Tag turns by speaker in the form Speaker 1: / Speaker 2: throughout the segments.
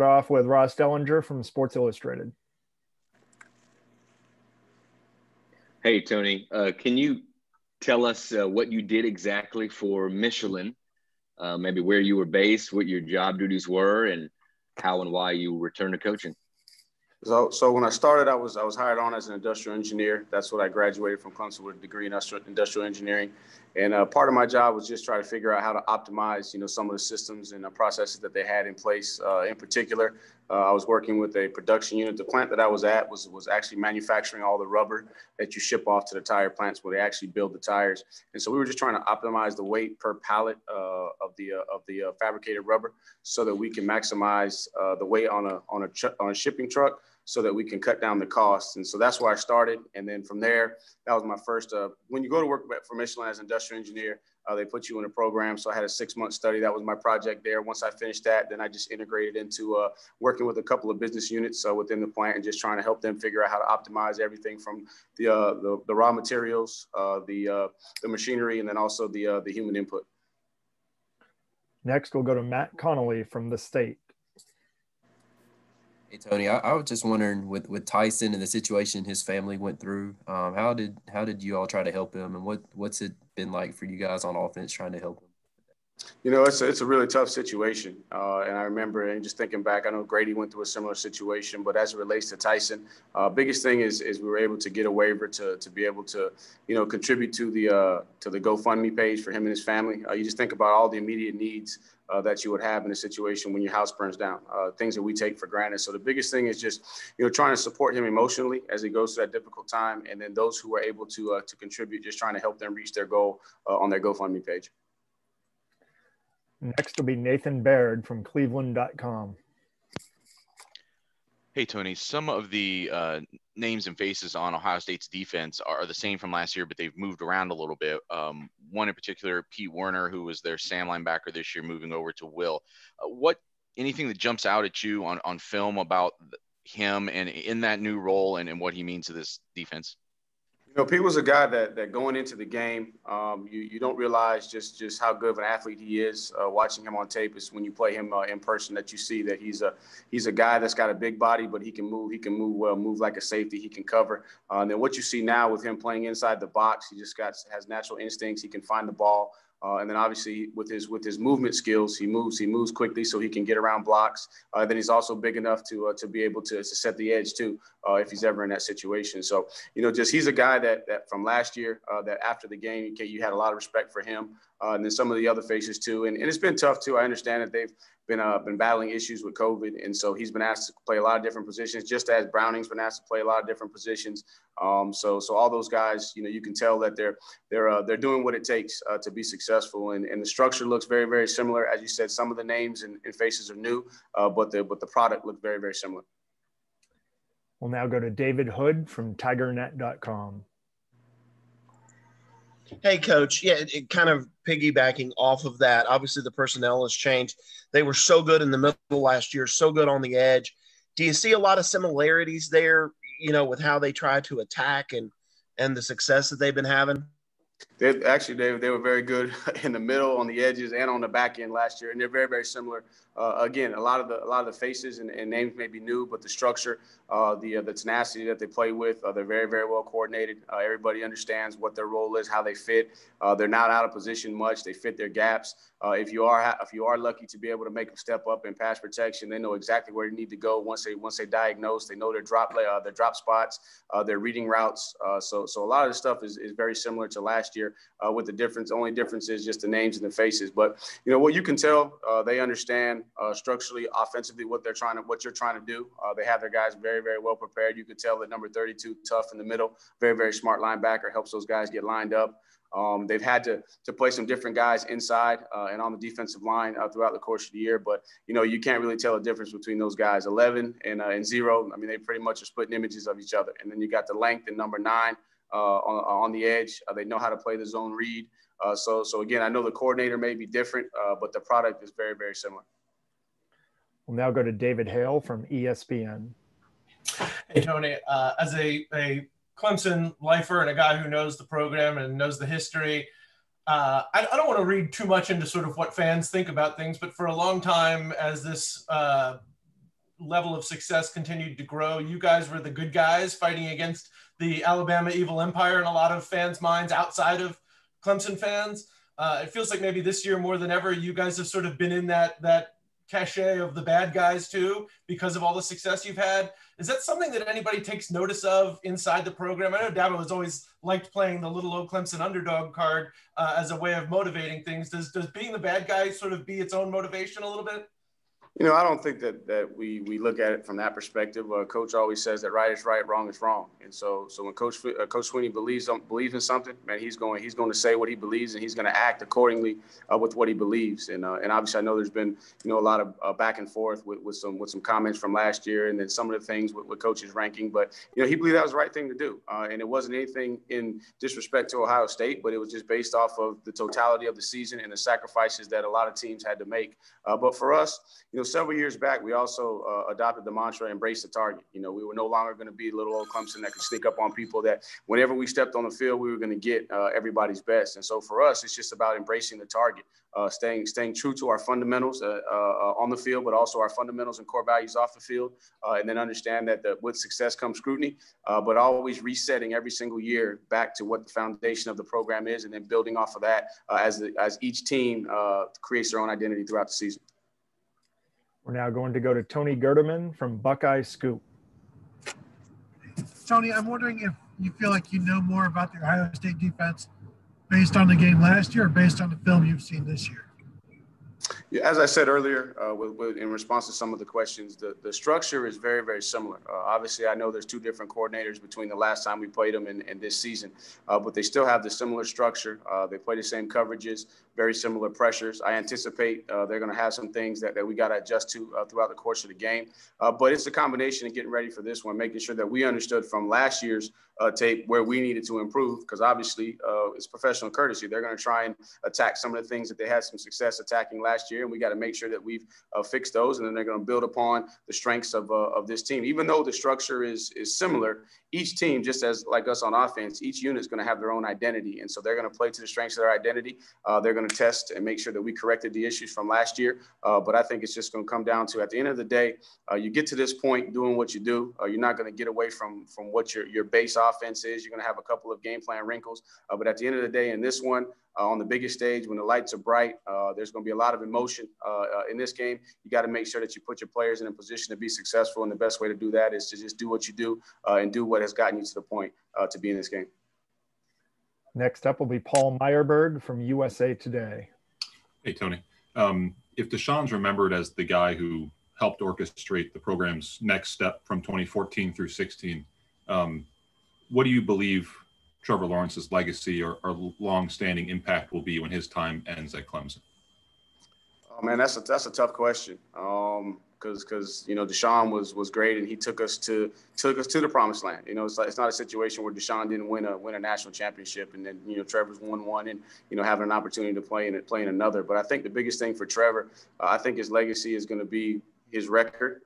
Speaker 1: off with Ross Dellinger from Sports Illustrated.
Speaker 2: Hey, Tony, can you tell us what you did exactly for Michelin, maybe where you were based, what your job duties were, and how and why you returned to coaching?
Speaker 3: So when I started, I was hired on as an industrial engineer. That's what I graduated from Clemson with a degree in industrial engineering. And part of my job was just try to figure out how to optimize, some of the systems and processes that they had in place. In particular, I was working with a production unit. The plant that I was at was actually manufacturing all the rubber that you ship off to the tire plants where they actually build the tires. And so we were just trying to optimize the weight per pallet of the fabricated rubber so that we can maximize the weight on a shipping truck, so that we can cut down the costs. And so that's where I started. And then from there, that was my first, when you go to work for Michelin as an industrial engineer, they put you in a program. So I had a 6-month study. That was my project there. Once I finished that, then I just integrated into working with a couple of business units within the plant and just trying to help them figure out how to optimize everything from the raw materials, the machinery, and then also the human input.
Speaker 1: Next, we'll go to Matt Connolly from The State.
Speaker 4: Hey, Tony, I was just wondering with Tyson and the situation his family went through, how did you all try to help him, and what's it been like for you guys on offense trying to help him?
Speaker 3: It's a really tough situation. And I remember, and just thinking back, I know Grady went through a similar situation, but as it relates to Tyson, biggest thing is we were able to get a waiver to be able to, contribute to the GoFundMe page for him and his family. You just think about all the immediate needs that you would have in a situation when your house burns down, things that we take for granted. So the biggest thing is just, trying to support him emotionally as he goes through that difficult time. And then those who are able to contribute, just trying to help them reach their goal on their GoFundMe page.
Speaker 1: Next will be Nathan Baird from Cleveland.com.
Speaker 5: Hey, Tony, some of the names and faces on Ohio State's defense are the same from last year, but they've moved around a little bit. One in particular, Pete Werner, who was their Sam linebacker this year, moving over to Will. Anything that jumps out at you on film about him and in that new role and what he means to this defense?
Speaker 3: Pete was a guy that going into the game, you don't realize just how good of an athlete he is. Watching him on tape is when you play him in person that you see that he's a guy that's got a big body, but he can move well, move like a safety. He can cover. And then what you see now with him playing inside the box, he just has natural instincts. He can find the ball. And then obviously with his movement skills, he moves quickly so he can get around blocks. Then he's also big enough to be able to set the edge too, if he's ever in that situation. So, he's a guy that from last year, that after the game, you had a lot of respect for him. And then some of the other faces too. And it's been tough too. I understand that they've been battling issues with COVID. And so he's been asked to play a lot of different positions, just as Browning's been asked to play a lot of different positions. So all those guys, you can tell that they're doing what it takes to be successful. And the structure looks very, very similar. As you said, some of the names and faces are new, but the product looks very, very similar.
Speaker 1: We'll now go to David Hood from TigerNet.com.
Speaker 6: Hey, Coach. Yeah, it kind of piggybacking off of that. Obviously, the personnel has changed. They were so good in the middle last year, so good on the edge. Do you see a lot of similarities there, with how they try to attack and the success that they've been having?
Speaker 3: They were very good in the middle, on the edges, and on the back end last year, and they're very, very similar. Again, a lot of the faces and names may be new, but the structure, the tenacity that they play with, they're very, very well coordinated. Everybody understands what their role is, how they fit. They're not out of position much. They fit their gaps. If you are lucky to be able to make them step up in pass protection, they know exactly where they need to go. Once they diagnose, they know their drop spots, their reading routes. So a lot of the stuff is very similar to last year. With the only difference is just the names and the faces. But what you can tell, they understand structurally, offensively, what you're trying to do. They have their guys very, very well prepared. You could tell that number 32, tough in the middle, very, very smart linebacker, helps those guys get lined up. They've had to play some different guys inside and on the defensive line throughout the course of the year. But, you can't really tell a difference between those guys, 11 and 0. I mean, they pretty much are splitting images of each other. And then you got the length in number 9 on the edge. They know how to play the zone read. So again, I know the coordinator may be different, but the product is very, very similar.
Speaker 1: We'll now go to David Hale from ESPN.
Speaker 7: Hey, Tony, as a Clemson lifer and a guy who knows the program and knows the history, I don't want to read too much into sort of what fans think about things, but for a long time, as this level of success continued to grow. You guys were the good guys fighting against the Alabama evil empire in a lot of fans' minds outside of Clemson fans. It feels like maybe this year more than ever, you guys have sort of been in that cachet of the bad guys too, because of all the success you've had. Is that something that anybody takes notice of inside the program? I know Dabo has always liked playing the little old Clemson underdog card as a way of motivating things. Does being the bad guy sort of be its own motivation a little bit?
Speaker 3: You know, I don't think that we look at it from that perspective. Coach always says that right is right, wrong is wrong. And so when Coach Sweeney believes in something, man, he's going to say what he believes, and he's going to act accordingly with what he believes. And obviously, I know there's been a lot of back and forth with some comments from last year, and then some of the things with Coach's ranking. But he believed that was the right thing to do, and it wasn't anything in disrespect to Ohio State, but it was just based off of the totality of the season and the sacrifices that a lot of teams had to make. But for us, several years back, we also adopted the mantra, embrace the target. We were no longer going to be little old Clemson that could sneak up on people, that whenever we stepped on the field, we were going to get everybody's best. And so for us, it's just about embracing the target, staying true to our fundamentals on the field, but also our fundamentals and core values off the field. And then understand that with success comes scrutiny, but always resetting every single year back to what the foundation of the program is, and then building off of that as each team creates their own identity throughout the season.
Speaker 1: We're now going to go to Tony Gerdeman from Buckeye Scoop.
Speaker 8: Tony, I'm wondering if you feel like you know more about the Ohio State defense based on the game last year or based on the film you've seen this year?
Speaker 3: Yeah, as I said earlier, in response to some of the questions, the structure is very, very similar. Obviously, I know there's two different coordinators between the last time we played them and this season, but they still have the similar structure. They play the same coverages, very similar pressures. I anticipate they're going to have some things that we got to adjust to throughout the course of the game. But it's a combination of getting ready for this one, making sure that we understood from last year's tape where we needed to improve, because obviously it's professional courtesy. They're going to try and attack some of the things that they had some success attacking last year, and we got to make sure that we've fixed those, and then they're going to build upon the strengths of this team. Even though the structure is similar, each team, just as like us on offense, each unit is going to have their own identity, and so they're going to play to the strengths of their identity. They're going to test and make sure that we corrected the issues from last year, but I think it's just going to come down to, at the end of the day, you get to this point doing what you do. You're not going to get away from what your base offense is. You're going to have a couple of game plan wrinkles, but at the end of the day, in this one, on the biggest stage, when the lights are bright, there's going to be a lot of emotion in this game. You got to make sure that you put your players in a position to be successful, and the best way to do that is to just do what you do and do what has gotten you to the point to be in this game.
Speaker 1: Next up will be Paul Meyerberg from USA Today.
Speaker 9: Hey, Tony. If Deshaun's remembered as the guy who helped orchestrate the program's next step from 2014 through 16, what do you believe Trevor Lawrence's legacy or long-standing impact will be when his time ends at Clemson?
Speaker 3: Oh, man, that's a tough question. Because Deshaun was great, and he took us to the promised land. It's not a situation where Deshaun didn't win a national championship, and then Trevor's won one, and having an opportunity to play in another. But I think the biggest thing for Trevor, I think his legacy is going to be his record,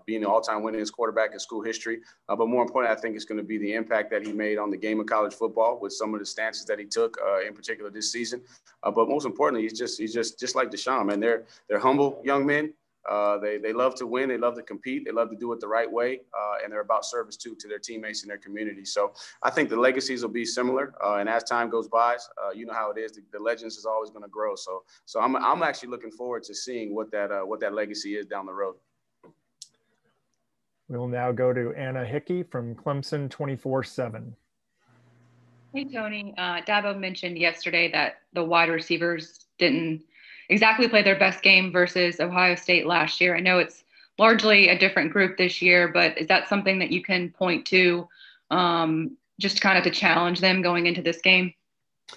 Speaker 3: being the all-time winningest quarterback in school history. But more importantly, I think it's going to be the impact that he made on the game of college football with some of the stances that he took, in particular this season. But most importantly, he's just like Deshaun, man. They're humble young men. They love to win. They love to compete. They love to do it the right way. And they're about service to their teammates and their community. So I think the legacies will be similar. And as time goes by, you know how it is. The legends is always going to grow. So I'm actually looking forward to seeing what that legacy is down the road.
Speaker 1: We'll now go to Anna Hickey from Clemson 24/7.
Speaker 10: Hey, Tony. Dabo mentioned yesterday that the wide receivers didn't exactly play their best game versus Ohio State last year. I know it's largely a different group this year, but is that something that you can point to just kind of to challenge them going into this game?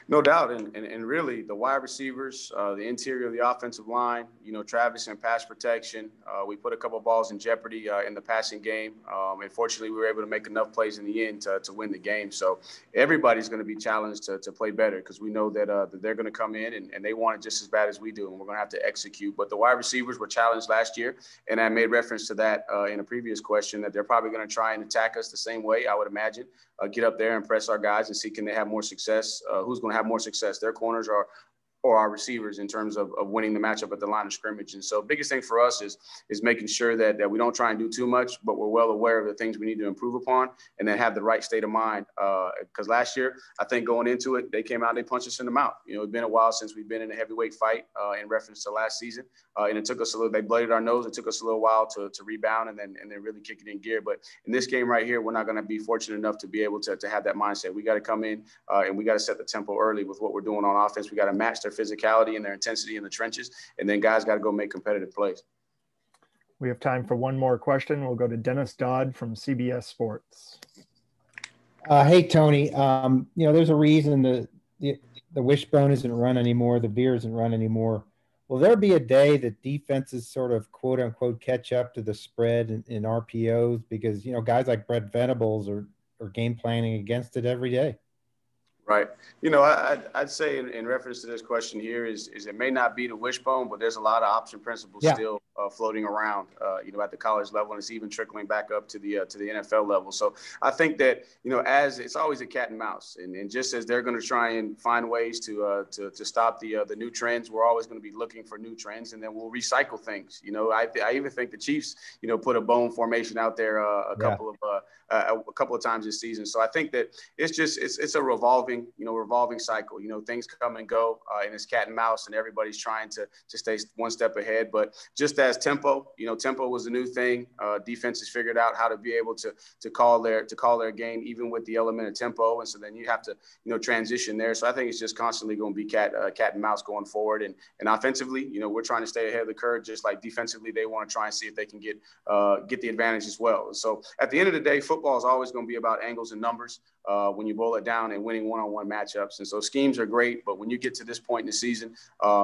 Speaker 3: No doubt. And really the wide receivers, the interior of the offensive line, Travis in pass protection. We put a couple of balls in jeopardy in the passing game. Unfortunately, we were able to make enough plays in the end to win the game. So everybody's going to be challenged to play better, because we know that they're going to come in and they want it just as bad as we do, and we're going to have to execute. But the wide receivers were challenged last year, and I made reference to that in a previous question, that they're probably going to try and attack us the same way, I would imagine. Get up there and press our guys and see, can they have more success? Who's going to have more success? Their corners are or our receivers in terms of winning the matchup at the line of scrimmage. And so biggest thing for us is making sure that we don't try and do too much, but we're well aware of the things we need to improve upon and then have the right state of mind. Because last year, I think going into it, they came out, they punched us in the mouth. You know, it's been a while since we've been in a heavyweight fight in reference to last season. And it took us they blooded our nose. It took us a little while to rebound and then really kick it in gear. But in this game right here, we're not going to be fortunate enough to be able to have that mindset. We got to come in and we got to set the tempo early with what we're doing on offense. We got to match their physicality and their intensity in the trenches. And then guys got to go make competitive plays.
Speaker 1: We have time for one more question. We'll go to Dennis Dodd from CBS Sports.
Speaker 11: Hey, Tony, there's a reason the wishbone isn't run anymore. The beer isn't run anymore. Will there be a day that defenses sort of quote unquote catch up to the spread in RPOs? Because, guys like Brett Venables are game planning against it every day.
Speaker 3: Right. I'd say in reference to this question here is it may not be the wishbone, but there's a lot of option principles still floating around, at the college level, and it's even trickling back up to the NFL level. So I think that, as it's always a cat and mouse, and just as they're going to try and find ways to stop the new trends, we're always going to be looking for new trends, and then we'll recycle things. I even think the Chiefs, put a bone formation out there a couple of times this season. So I think that it's a revolving cycle. Things come and go, and it's cat and mouse, and everybody's trying to stay one step ahead. But just as tempo was a new thing. Defenses figured out how to be able to call their game, even with the element of tempo. And so then you have to, transition there. So I think it's just constantly going to be cat and mouse going forward. And offensively, we're trying to stay ahead of the curve, just like defensively, they want to try and see if they can get the advantage as well. And so at the end of the day, football is always going to be about angles and numbers when you boil it down and winning one-on-one matchups. And so schemes are great, but when you get to this point in the season,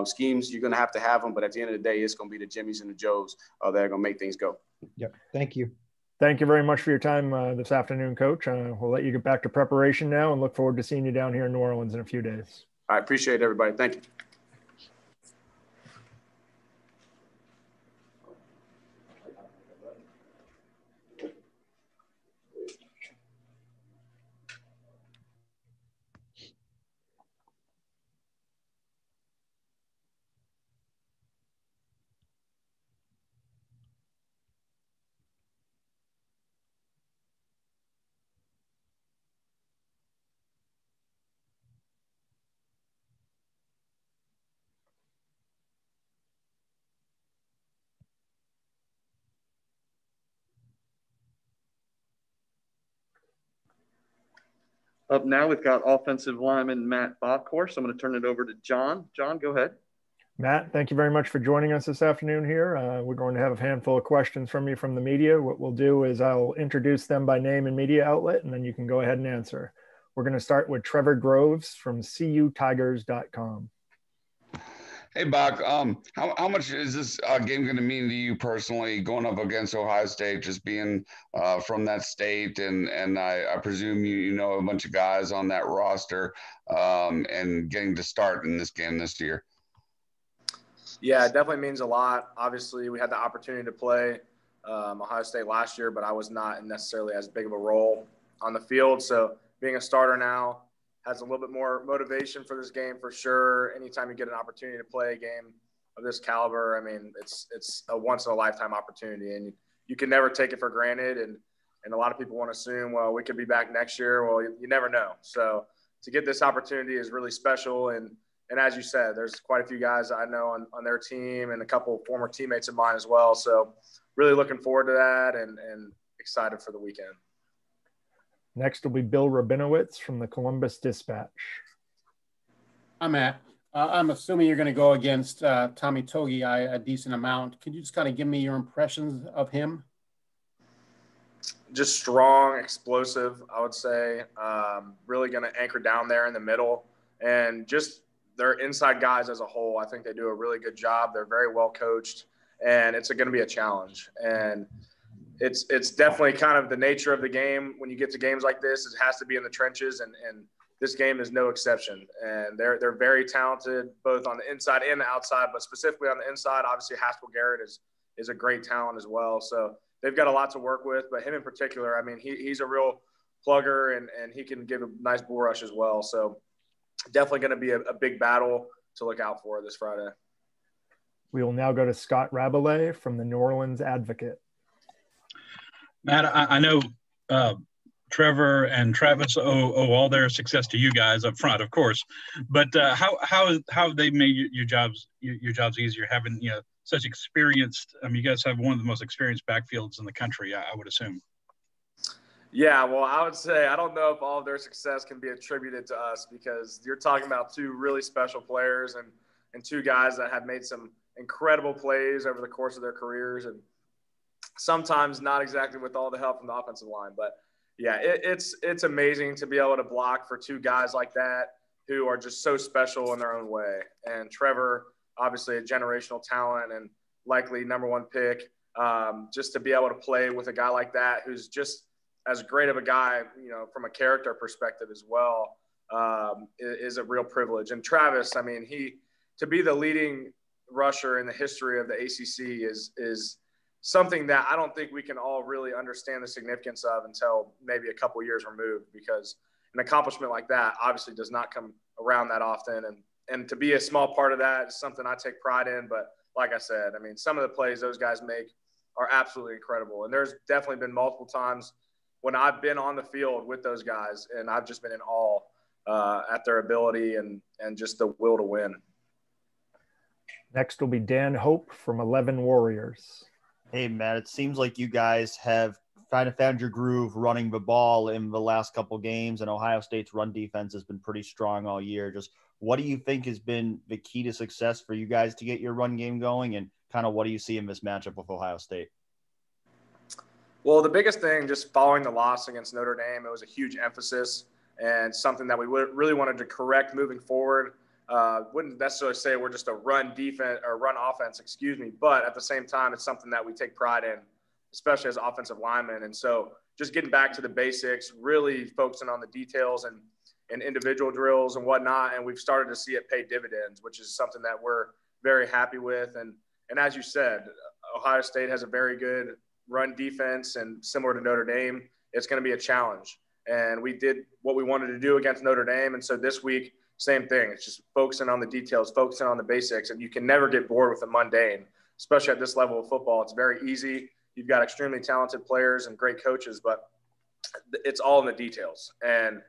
Speaker 3: schemes, you're going to have them. But at the end of the day, it's going to be the Jimmies and the Joes that are going to make things go.
Speaker 11: Yep. Thank you.
Speaker 1: Thank you very much for your time this afternoon, Coach. We'll let you get back to preparation now and look forward to seeing you down here in New Orleans in a few days.
Speaker 3: I appreciate it, everybody. Thank you.
Speaker 12: Up now, we've got offensive lineman Matt Bockhorst. I'm going to turn it over to John. John, go ahead.
Speaker 1: Matt, thank you very much for joining us this afternoon here. We're going to have a handful of questions from you from the media. What we'll do is I'll introduce them by name and media outlet, and then you can go ahead and answer. We're going to start with Trevor Groves from CUTigers.com.
Speaker 13: Hey, Bach, how much is this game going to mean to you personally, going up against Ohio State, just being from that state? And I presume you know a bunch of guys on that roster and getting to start in this game this year.
Speaker 14: Yeah, it definitely means a lot. Obviously, we had the opportunity to play Ohio State last year, but I was not necessarily as big of a role on the field. So being a starter now has a little bit more motivation for this game for sure. Anytime you get an opportunity to play a game of this caliber, I mean, it's a once in a lifetime opportunity, and you can never take it for granted. And a lot of people want to assume, well, we could be back next year. Well, you never know. So to get this opportunity is really special. And as you said, there's quite a few guys I know on their team and a couple former teammates of mine as well. So really looking forward to that and excited for the weekend.
Speaker 1: Next will be Bill Rabinowitz from the Columbus Dispatch.
Speaker 15: Hi, Matt. I'm assuming you're going to go against Tommy Togiai a decent amount. Could you just kind of give me your impressions of him?
Speaker 14: Just strong, explosive, I would say. Really going to anchor down there in the middle. And just their inside guys as a whole, I think they do a really good job. They're very well coached, and it's going to be a challenge. And it's definitely kind of the nature of the game. When you get to games like this, it has to be in the trenches, and this game is no exception. And they're very talented, both on the inside and the outside, but specifically on the inside, obviously Haskell Garrett is a great talent as well. So they've got a lot to work with, but him in particular, I mean, he's a real plugger, and he can give a nice bull rush as well. So definitely going to be a big battle to look out for this Friday.
Speaker 1: We will now go to Scott Rabelais from the New Orleans Advocate.
Speaker 16: Matt, I know Trevor and Travis owe all their success to you guys up front, of course. But how have they made your jobs easier, having such experienced? I mean, you guys have one of the most experienced backfields in the country, I would assume.
Speaker 14: Yeah, well, I would say I don't know if all of their success can be attributed to us, because you're talking about two really special players and two guys that have made some incredible plays over the course of their careers, and sometimes not exactly with all the help from the offensive line. But yeah, it's amazing to be able to block for two guys like that who are just so special in their own way. And Trevor, obviously a generational talent and likely #1 pick, just to be able to play with a guy like that who's just as great of a guy, from a character perspective as well, is a real privilege. And Travis, I mean, to be the leading rusher in the history of the ACC is something that I don't think we can all really understand the significance of until maybe a couple years removed, because an accomplishment like that obviously does not come around that often. And to be a small part of that is something I take pride in. But like I said, I mean, some of the plays those guys make are absolutely incredible. And there's definitely been multiple times when I've been on the field with those guys and I've just been in awe at their ability and just the will to win.
Speaker 1: Next will be Dan Hope from 11 Warriors.
Speaker 17: Hey, Matt, it seems like you guys have kind of found your groove running the ball in the last couple games, and Ohio State's run defense has been pretty strong all year. Just what do you think has been the key to success for you guys to get your run game going, and kind of what do you see in this matchup with Ohio State?
Speaker 14: Well, the biggest thing, just following the loss against Notre Dame, it was a huge emphasis and something that we really wanted to correct moving forward. Wouldn't necessarily say we're just a run offense, but at the same time, it's something that we take pride in, especially as offensive linemen. And so just getting back to the basics, really focusing on the details and individual drills and whatnot. And we've started to see it pay dividends, which is something that we're very happy with. And as you said, Ohio State has a very good run defense, and similar to Notre Dame, it's going to be a challenge. And we did what we wanted to do against Notre Dame. And so this week, same thing. It's just focusing on the details, focusing on the basics, and you can never get bored with the mundane, especially at this level of football. It's very easy. You've got extremely talented players and great coaches, but it's all in the details. And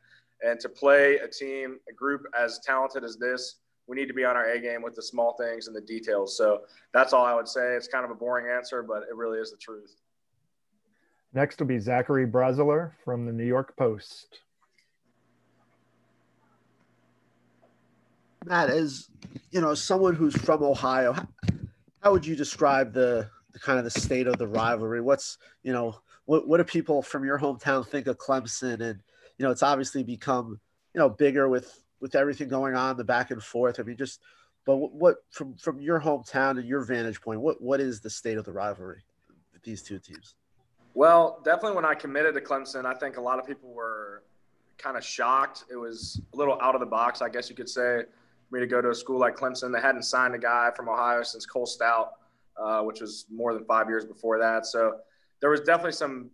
Speaker 14: to play a group as talented as this, we need to be on our A game with the small things and the details. So that's all I would say. It's kind of a boring answer, but it really is the truth.
Speaker 1: Next will be Zachary Braziler from the New York Post.
Speaker 18: Matt, as someone who's from Ohio, how would you describe the kind of the state of the rivalry? What's what do people from your hometown think of Clemson? And it's obviously become bigger with everything going on, the back and forth. I mean, but what from your hometown and your vantage point, what is the state of the rivalry with these two teams?
Speaker 14: Well, definitely when I committed to Clemson, I think a lot of people were kind of shocked. It was a little out of the box, I guess you could say, for me to go to a school like Clemson. They hadn't signed a guy from Ohio since Cole Stout, which was more than 5 years before that. So there was definitely some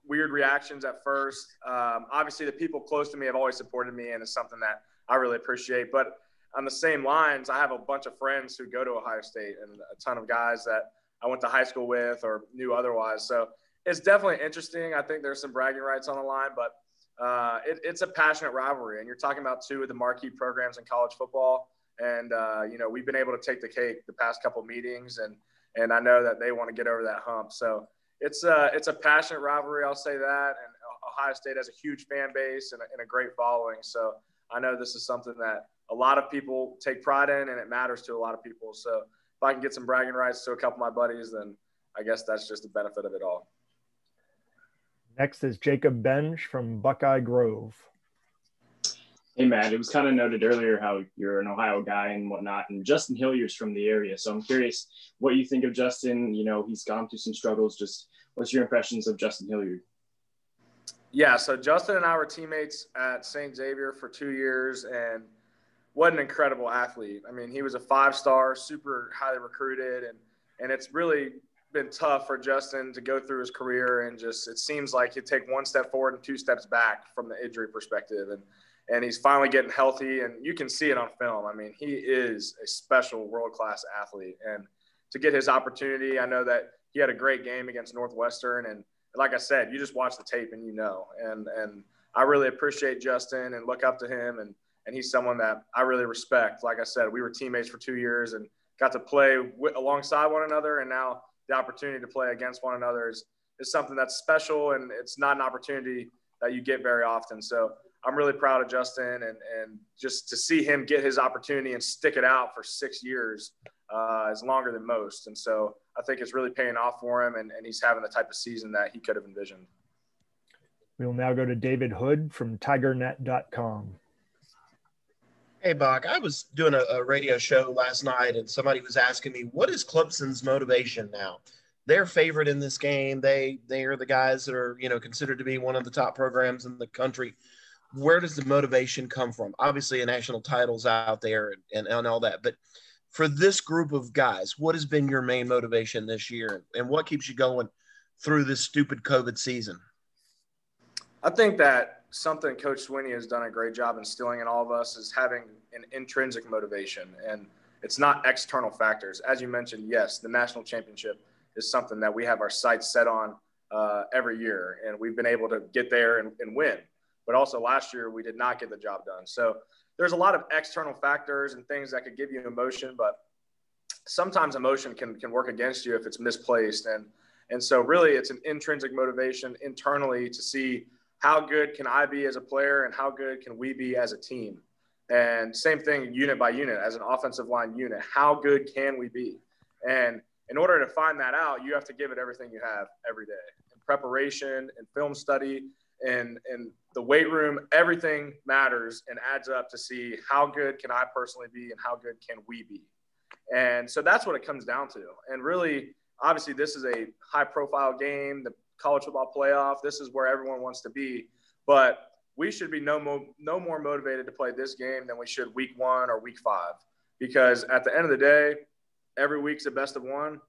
Speaker 14: weird reactions at first. Obviously, the people close to me have always supported me, and it's something that I really appreciate. But on the same lines, I have a bunch of friends who go to Ohio State and a ton of guys that I went to high school with or knew otherwise. So it's definitely interesting. I think there's some bragging rights on the line, but it's a passionate rivalry. And you're talking about two of the marquee programs in college football. And, we've been able to take the cake the past couple of meetings, and I know that they want to get over that hump. So it's a passionate rivalry, I'll say that. And Ohio State has a huge fan base and a great following. So I know this is something that a lot of people take pride in, and it matters to a lot of people. So if I can get some bragging rights to a couple of my buddies, then I guess that's just the benefit of it all.
Speaker 1: Next is Jacob Benj from Buckeye Grove.
Speaker 19: Hey, Matt, it was kind of noted earlier how you're an Ohio guy and whatnot, and Justin Hilliard's from the area. So I'm curious what you think of Justin. He's gone through some struggles. Just what's your impressions of Justin Hilliard?
Speaker 14: Yeah, so Justin and I were teammates at St. Xavier for 2 years, and what an incredible athlete. I mean, he was a 5-star, super highly recruited, and it's really been tough for Justin to go through his career, and just it seems like he'd take one step forward and 2 steps back from the injury perspective. and he's finally getting healthy, and you can see it on film. I mean, he is a special world-class athlete, and to get his opportunity, I know that he had a great game against Northwestern, and like I said, you just watch the tape and you know, and I really appreciate Justin and look up to him, and he's someone that I really respect. Like I said, we were teammates for 2 years and got to play alongside one another, and now the opportunity to play against one another is something that's special, and it's not an opportunity that you get very often. So I'm really proud of Justin, and just to see him get his opportunity and stick it out for 6 years is longer than most. And so I think it's really paying off for him, and he's having the type of season that he could have envisioned.
Speaker 1: We will now go to David Hood from TigerNet.com.
Speaker 6: Hey, Bach, I was doing a radio show last night, and somebody was asking me, what is Clemson's motivation now? They're favorite in this game. They are the guys that are, considered to be one of the top programs in the country. Where does the motivation come from? Obviously, a national title's out there and all that. But for this group of guys, what has been your main motivation this year? And what keeps you going through this stupid COVID season?
Speaker 14: I think that something Coach Swinney has done a great job instilling in all of us is having an intrinsic motivation, and it's not external factors. As you mentioned, yes, the national championship is something that we have our sights set on every year, and we've been able to get there and win. But also last year, we did not get the job done. So there's a lot of external factors and things that could give you emotion, but sometimes emotion can work against you if it's misplaced. And so really it's an intrinsic motivation internally to see how good can I be as a player and how good can we be as a team. And same thing unit by unit as an offensive line unit. How good can we be? And in order to find that out, you have to give it everything you have every day. In preparation, in film study, in the weight room, everything matters and adds up to see how good can I personally be and how good can we be. And so that's what it comes down to. And really, obviously, this is a high-profile game, the college football playoff. This is where everyone wants to be. But we should be no more motivated to play this game than we should week 1 or week 5. Because at the end of the day, every week's a best of 1.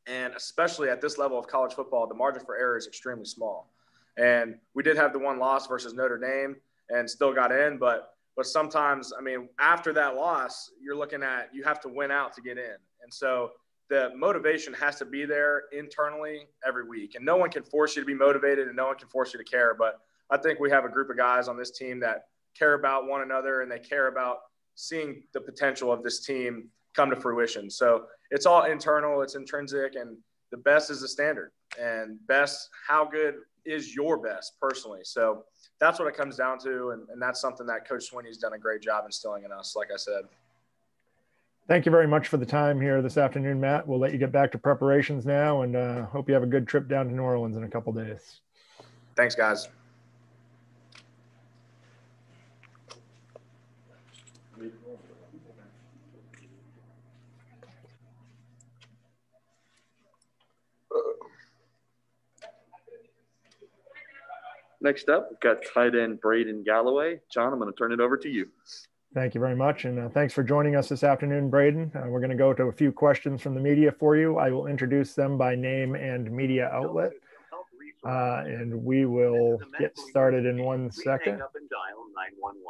Speaker 14: And especially at this level of college football, the margin for error is extremely small. And we did have the one loss versus Notre Dame and still got in. But sometimes, I mean, after that loss, you're looking at you have to win out to get in. And so the motivation has to be there internally every week. And no one can force you to be motivated and no one can force you to care. But I think we have a group of guys on this team that care about one another and they care about seeing the potential of this team come to fruition. So it's all internal, it's intrinsic, and the best is the standard. And best, how good is your best personally? So that's what it comes down to. And that's something that Coach Swinney's done a great job instilling in us, like I said.
Speaker 1: Thank you very much for the time here this afternoon, Matt. We'll let you get back to preparations now, and hope you have a good trip down to New Orleans in a couple days.
Speaker 14: Thanks, guys.
Speaker 12: Next up, we've got tight end Braden Galloway. John, I'm going to turn it over to you.
Speaker 1: Thank you very much, and thanks for joining us this afternoon, Braden. We're going to go to a few questions from the media for you. I will introduce them by name and media outlet, and we will get started in 1 second.
Speaker 20: Hang up and dial 911.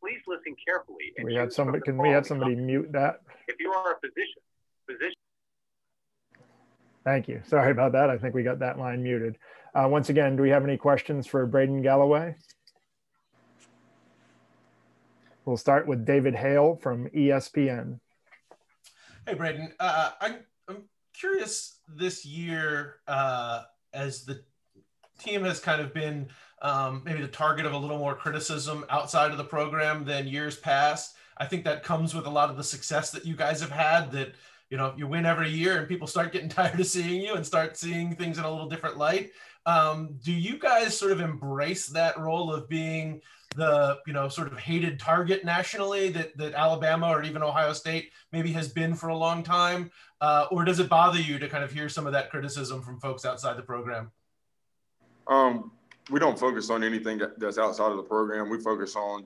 Speaker 20: Please listen carefully.
Speaker 1: Can we have somebody mute that?
Speaker 20: If you are a physician.
Speaker 1: Thank you. Sorry about that. I think we got that line muted. Once again, do we have any questions for Braden Galloway? We'll start with David Hale from ESPN.
Speaker 7: Hey, Braden. I'm curious this year, as the team has kind of been maybe the target of a little more criticism outside of the program than years past. I think that comes with a lot of the success that you guys have had, that you win every year and people start getting tired of seeing you and start seeing things in a little different light. Do you guys sort of embrace that role of being the sort of hated target nationally that Alabama or even Ohio State maybe has been for a long time? Or does it bother you to kind of hear some of that criticism from folks outside the program?
Speaker 21: We don't focus on anything that's outside of the program. We focus on,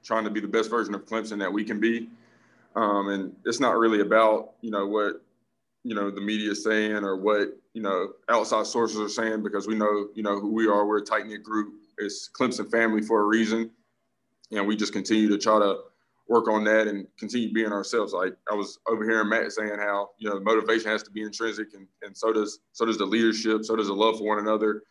Speaker 21: trying to be the best version of Clemson that we can be. And it's not really about, what, the media is saying or what, outside sources are saying, because we know, who we are. We're a tight-knit group. It's Clemson family for a reason. and we just continue to try to work on that and continue being ourselves. Like I was overhearing Matt saying how, you know, motivation has to be intrinsic, and so does the leadership, so does the love for one another,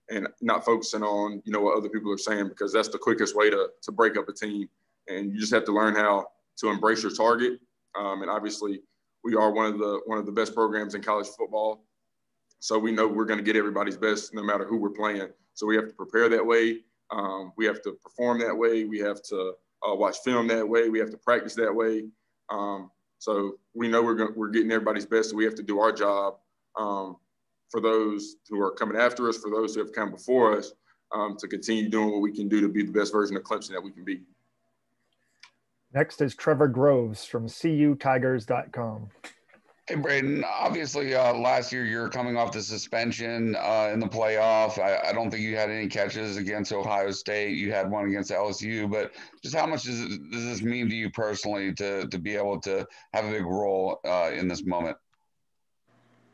Speaker 21: and not focusing on, you know, what other people are saying, because that's the quickest way to break up a team. And you just have to learn how to embrace your target. And obviously we are one of the best programs in college football. So we know we're going to get everybody's best no matter who we're playing. So we have to prepare that way. We have to perform that way. We have to watch film that way. We have to practice that way. So we know we're getting everybody's best. So we have to do our job for those who are coming after us, for those who have come before us, to continue doing what we can do to be the best version of Clemson that we can be.
Speaker 1: Next is Trevor Groves from CUTigers.com.
Speaker 13: Hey, Braden, obviously last year you're coming off the suspension in the playoff. I don't think you had any catches against Ohio State. You had one against LSU, but just how much does this mean to you personally to be able to have a big role in this moment?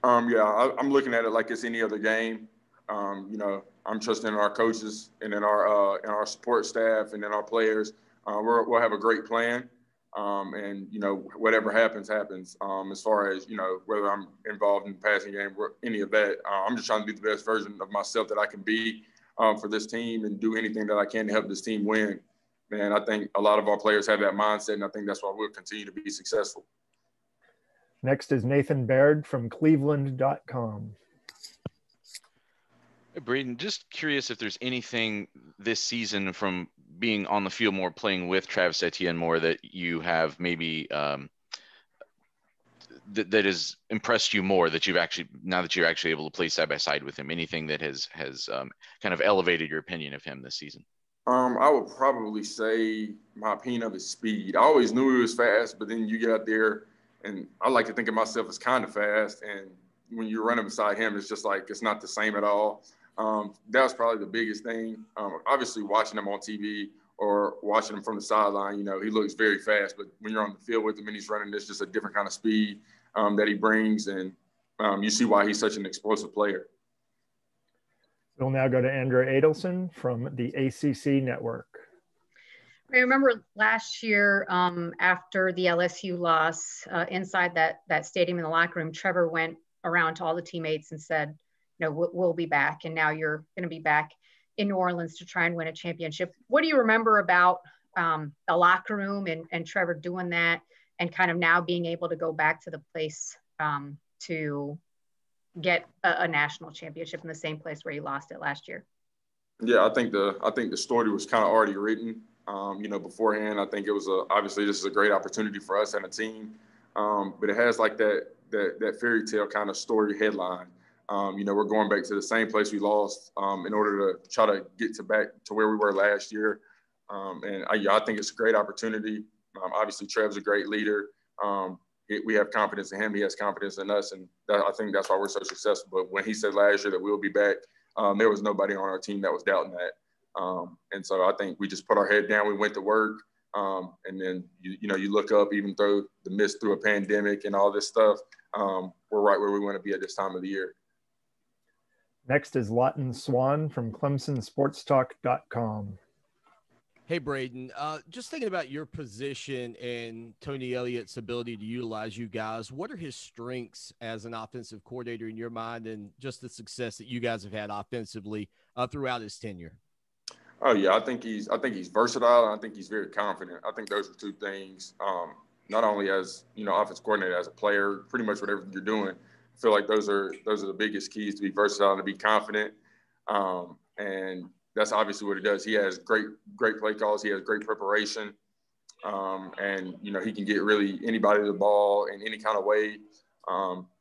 Speaker 21: Yeah, I'm looking at it like it's any other game. You know, I'm trusting in our coaches and in our support staff and in our players. We'll have a great plan. And, you know, whatever happens. As far as, you know, whether I'm involved in the passing game or any of that, I'm just trying to be the best version of myself that I can be for this team and do anything that I can to help this team win. And I think a lot of our players have that mindset, and I think that's why we'll continue to be successful.
Speaker 1: Next is Nathan Baird from Cleveland.com.
Speaker 5: Hey, Braden, just curious if there's anything this season from being on the field more, playing with Travis Etienne more, that you have maybe that has impressed you more, that you've actually, now that you're actually able to play side by side with him, anything that has kind of elevated your opinion of him this season?
Speaker 21: I would probably say my opinion of his speed. I always knew he was fast, but then you get out there, and I like to think of myself as kind of fast, and when you're running beside him, it's just like it's not the same at all. That was probably the biggest thing. Obviously, watching him on TV or watching him from the sideline, you know, he looks very fast. But when you're on the field with him and he's running, there's just a different kind of speed that he brings. And you see why he's such an explosive player.
Speaker 1: We'll now go to Andrea Adelson from the ACC Network.
Speaker 2: I remember last year after the LSU loss, inside that stadium in the locker room, Trevor went around to all the teammates and said, you know, we'll be back. And now you're going to be back in New Orleans to try and win a championship. What do you remember about the locker room and Trevor doing that, and kind of now being able to go back to the place to get a national championship in the same place where you lost it last year?
Speaker 21: Yeah, I think the story was kind of already written, you know, beforehand. I think it was obviously this is a great opportunity for us and a team, but it has like that fairy tale kind of story headline. You know, we're going back to the same place we lost in order to try to get back to where we were last year. And I think it's a great opportunity. Obviously, Trev's a great leader. We have confidence in him. He has confidence in us. And I think that's why we're so successful. But when he said last year that we'll be back, there was nobody on our team that was doubting that. And so I think we just put our head down. We went to work. And then, you know, you look up, even through the midst through a pandemic and all this stuff, we're right where we want to be at this time of the year.
Speaker 1: Next is Lawton Swan from ClemsonSportsTalk.com.
Speaker 22: Hey, Braden, just thinking about your position and Tony Elliott's ability to utilize you guys, what are his strengths as an offensive coordinator in your mind, and just the success that you guys have had offensively throughout his tenure?
Speaker 21: Oh yeah, I think he's versatile, and I think he's very confident. I think those are two things. Not only as, you know, offensive coordinator, as a player, pretty much whatever you're doing. I feel like those are the biggest keys, to be versatile and to be confident. And that's obviously what he does. He has great play calls. He has great preparation. And, you know, he can get really anybody the ball in any kind of way.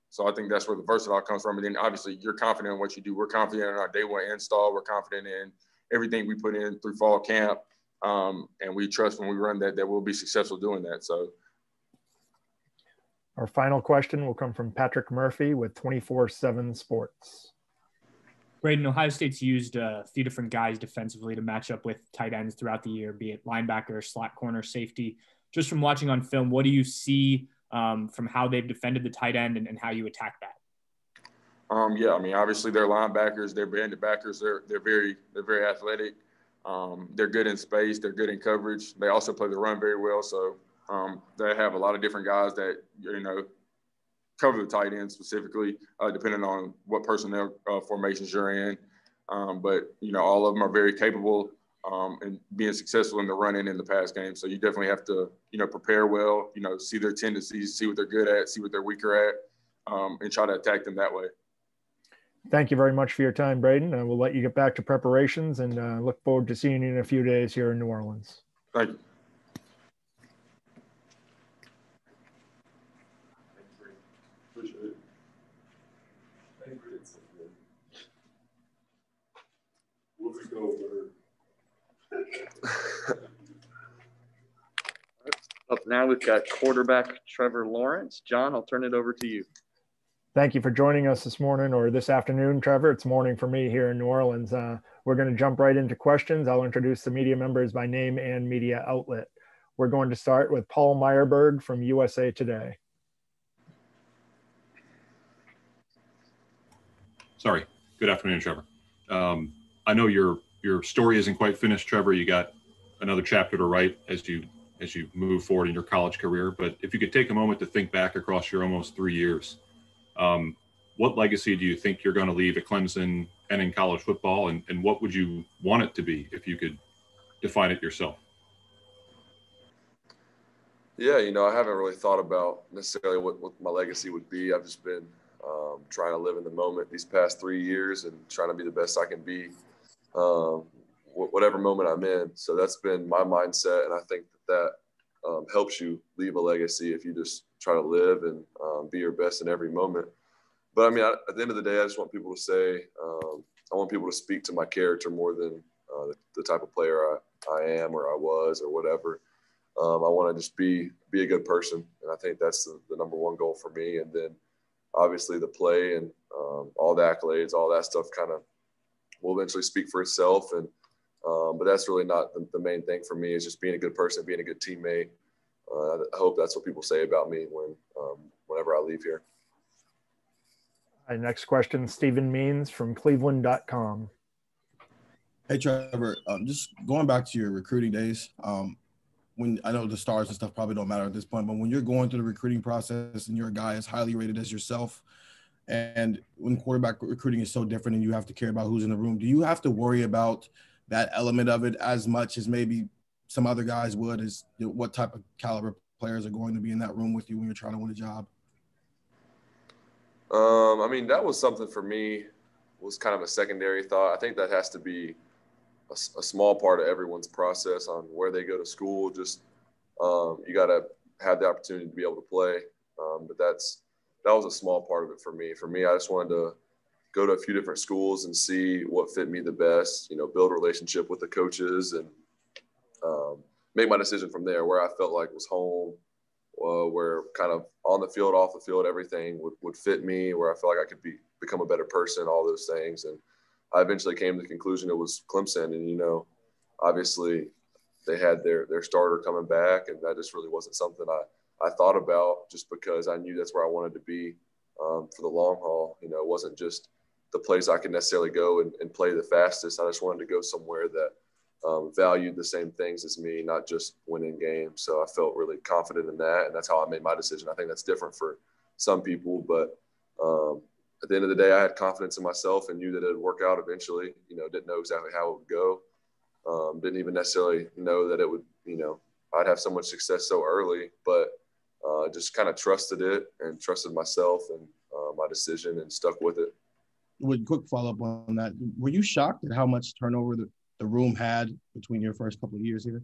Speaker 21: So I think that's where the versatile comes from. And then obviously you're confident in what you do. We're confident in our day one install. We're confident in everything we put in through fall camp. And we trust when we run that we'll be successful doing that. So.
Speaker 1: Our final question will come from Patrick Murphy with 24/7 Sports.
Speaker 23: Braden, Ohio State's used a few different guys defensively to match up with tight ends throughout the year, be it linebacker, slot corner, safety. Just from watching on film, what do you see from how they've defended the tight end and how you attack that?
Speaker 21: Yeah, I mean, obviously they're linebackers, they're banded backers, they're very athletic. They're good in space. They're good in coverage. They also play the run very well. So they have a lot of different guys that, cover the tight end specifically, depending on what personnel formations you're in. But all of them are very capable and being successful in the run and in the pass game. So you definitely have to, prepare well, see their tendencies, see what they're good at, see what they're weaker at, and try to attack them that way.
Speaker 1: Thank you very much for your time, Braden. We'll let you get back to preparations and look forward to seeing you in a few days here in New Orleans.
Speaker 21: Thank you. Appreciate it. We'll just go
Speaker 12: Up now, we've got quarterback Trevor Lawrence. John, I'll turn it over to you.
Speaker 1: Thank you for joining us this morning or this afternoon, Trevor. It's morning for me here in New Orleans. We're going to jump right into questions. I'll introduce the media members by name and media outlet. We're going to start with Paul Meyerberg from USA Today.
Speaker 4: Sorry. Good afternoon, Trevor. I know your story isn't quite finished, Trevor. You got another chapter to write as you move forward in your college career. But if you could take a moment to think back across your almost 3 years, what legacy do you think you're going to leave at Clemson and in college football? And what would you want it to be if you could define it yourself?
Speaker 8: Yeah, I haven't really thought about necessarily what my legacy would be. I've just been trying to live in the moment these past 3 years and trying to be the best I can be, whatever moment I'm in. So that's been my mindset, and I think that helps you leave a legacy if you just try to live and be your best in every moment. But I mean, at the end of the day, I just want people to say, I want people to speak to my character more than the type of player I am or I was or whatever. I want to just be a good person, and I think that's the number one goal for me. And then obviously the play and all the accolades, all that stuff kind of will eventually speak for itself. And but that's really not the main thing for me. Is just being a good person, being a good teammate. I hope that's what people say about me whenever I leave here.
Speaker 1: Next question, Stephen Means from Cleveland.com.
Speaker 9: Hey, Trevor, just going back to your recruiting days, when I know the stars and stuff probably don't matter at this point, but when you're going through the recruiting process and you're a guy as highly rated as yourself, and when quarterback recruiting is so different and you have to care about who's in the room, do you have to worry about that element of it as much as maybe some other guys would? Is what type of caliber players are going to be in that room with you when you're trying to win a job?
Speaker 8: I mean, that was something for me, was kind of a secondary thought. I think that has to be a small part of everyone's process on where they go to school. Just you got to have the opportunity to be able to play. But that was a small part of it for me. For me, I just wanted to go to a few different schools and see what fit me the best, build a relationship with the coaches and make my decision from there, where I felt like was home, where kind of on the field, off the field, everything would fit me, where I felt like I could become a better person, all those things. And I eventually came to the conclusion it was Clemson. And, obviously they had their starter coming back, and that just really wasn't something I thought about, just because I knew that's where I wanted to be for the long haul. It wasn't just the place I could necessarily go and play the fastest. I just wanted to go somewhere that valued the same things as me, not just winning games. So I felt really confident in that, and that's how I made my decision. I think that's different for some people, but at the end of the day, I had confidence in myself and knew that it would work out eventually. Didn't know exactly how it would go. Didn't even necessarily know that it would, I'd have so much success so early, but just kind of trusted it and trusted myself and my decision and stuck with it.
Speaker 9: With quick follow-up on that, were you shocked at how much turnover the room had between your first couple of years here?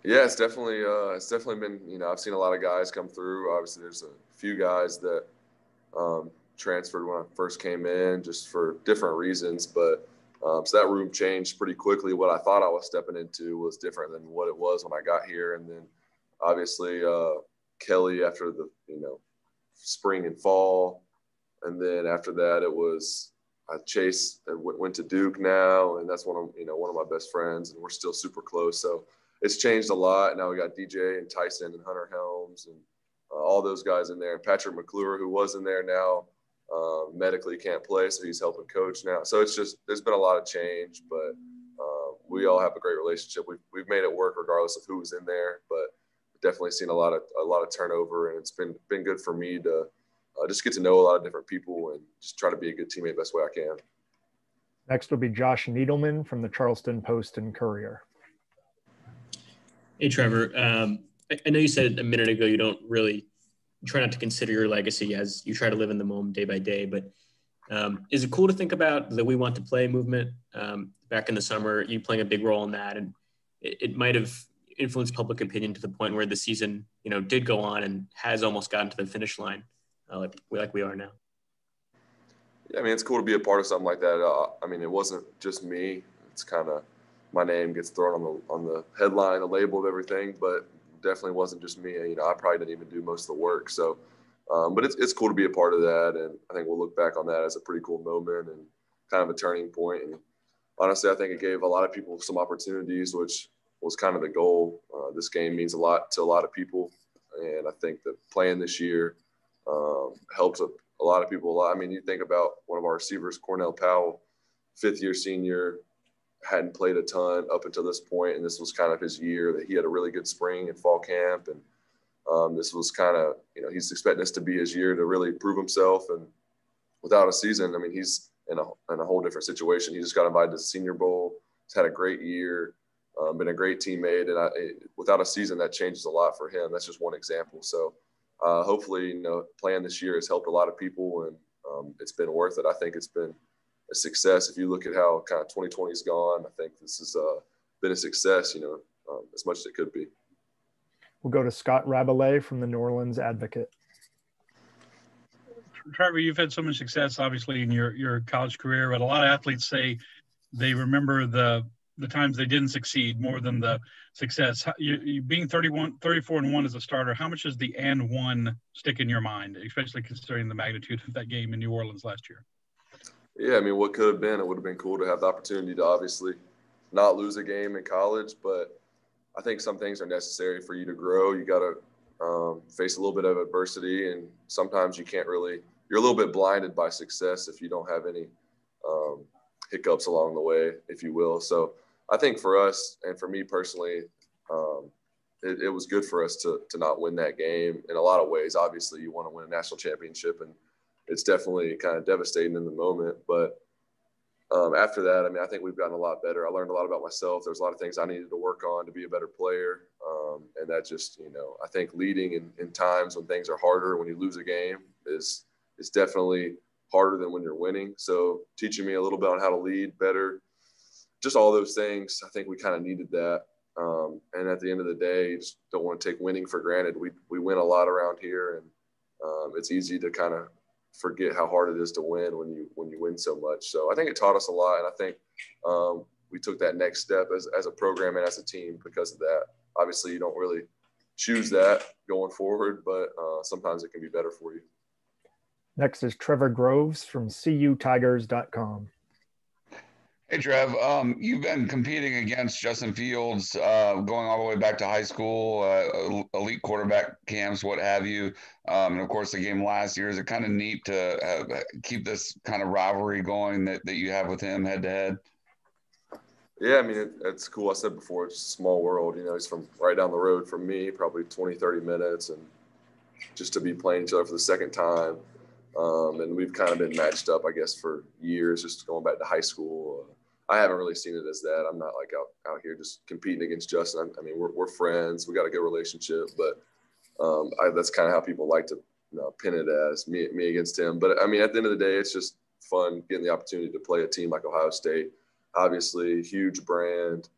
Speaker 8: Yeah, it's definitely been, I've seen a lot of guys come through. Obviously, there's a few guys that transferred when I first came in just for different reasons. But so that room changed pretty quickly. What I thought I was stepping into was different than what it was when I got here. And then obviously Kelly after the, spring and fall. And then after that, it was Chase that went to Duke now. And that's one of my best friends, and we're still super close. So it's changed a lot. Now we got DJ and Tyson and Hunter Helms and all those guys in there. And Patrick McClure, who was in there now, medically can't play, so he's helping coach now. So it's just, there's been a lot of change, but we all have a great relationship. We've made it work regardless of who was in there, but definitely seen a lot of turnover, and it's been good for me to just get to know a lot of different people and just try to be a good teammate best way I can.
Speaker 1: Next will be Josh Needleman from the Charleston Post and Courier.
Speaker 3: Hey, Trevor. I know you said a minute ago you don't really try not to consider your legacy as you try to live in the moment day by day, but is it cool to think about the We Want to Play movement back in the summer, you playing a big role in that, and it might have influenced public opinion to the point where the season, did go on and has almost gotten to the finish line like we are now?
Speaker 8: Yeah, I mean, it's cool to be a part of something like that. I mean, it wasn't just me. It's kind of my name gets thrown on the headline, the label of everything, but definitely wasn't just me. I probably didn't even do most of the work. So, but it's cool to be a part of that, and I think we'll look back on that as a pretty cool moment and kind of a turning point. And honestly, I think it gave a lot of people some opportunities, which was kind of the goal. This game means a lot to a lot of people, and I think that playing this year helps a lot of people a lot. I mean, you think about one of our receivers, Cornell Powell, fifth-year senior, hadn't played a ton up until this point, and this was kind of his year. That he had a really good spring and fall camp, and this was kind of, he's expecting this to be his year to really prove himself. And without a season, I mean, he's in a whole different situation. He just got invited to the Senior Bowl. He's had a great year, been a great teammate, and without a season, that changes a lot for him. That's just one example. So hopefully, playing this year has helped a lot of people, and it's been worth it. I think it's been a success. If you look at how kind of 2020 has gone, I think this has been a success, as much as it could be.
Speaker 1: We'll go to Scott Rabelais from the New Orleans Advocate.
Speaker 16: Trevor, you've had so much success, obviously, in your college career, but a lot of athletes say they remember the times they didn't succeed more than the success. You being 34-1 as a starter, how much does the and one stick in your mind, especially considering the magnitude of that game in New Orleans last year?
Speaker 8: Yeah, I mean, what could have been, it would have been cool to have the opportunity to obviously not lose a game in college, but I think some things are necessary for you to grow. You got to face a little bit of adversity, and sometimes you can't really – you're a little bit blinded by success if you don't have any hiccups along the way, if you will. So I think for us and for me personally, it was good for us to not win that game in a lot of ways. Obviously, you want to win a national championship, and it's definitely kind of devastating in the moment. But after that, I mean, I think we've gotten a lot better. I learned a lot about myself. There's a lot of things I needed to work on to be a better player. And that just, I think leading in times when things are harder, when you lose a game, is definitely harder than when you're winning. So teaching me a little bit on how to lead better, just all those things, I think we kind of needed that. And at the end of the day, you just don't want to take winning for granted. We win a lot around here, and it's easy to kind of forget how hard it is to win when you win so much. So I think it taught us a lot, and I think we took that next step as a program and as a team because of that. Obviously, you don't really choose that going forward, but sometimes it can be better for you.
Speaker 1: Next is Trevor Groves from CUTigers.com.
Speaker 13: Hey, Trev, you've been competing against Justin Fields, going all the way back to high school, elite quarterback camps, what have you. And of course, the game last year. Is it kind of neat to keep this kind of rivalry going that you have with him head to head?
Speaker 8: Yeah, I mean, it's cool. I said before, it's a small world. He's from right down the road from me, probably 20, 30 minutes. And just to be playing each other for the second time. And we've kind of been matched up, I guess, for years, just going back to high school. I haven't really seen it as that. I'm not like out here just competing against Justin. I mean, we're friends. We got a good relationship, but that's kind of how people like to pin it as me against him. But I mean, at the end of the day, it's just fun getting the opportunity to play a team like Ohio State. Obviously, huge brand,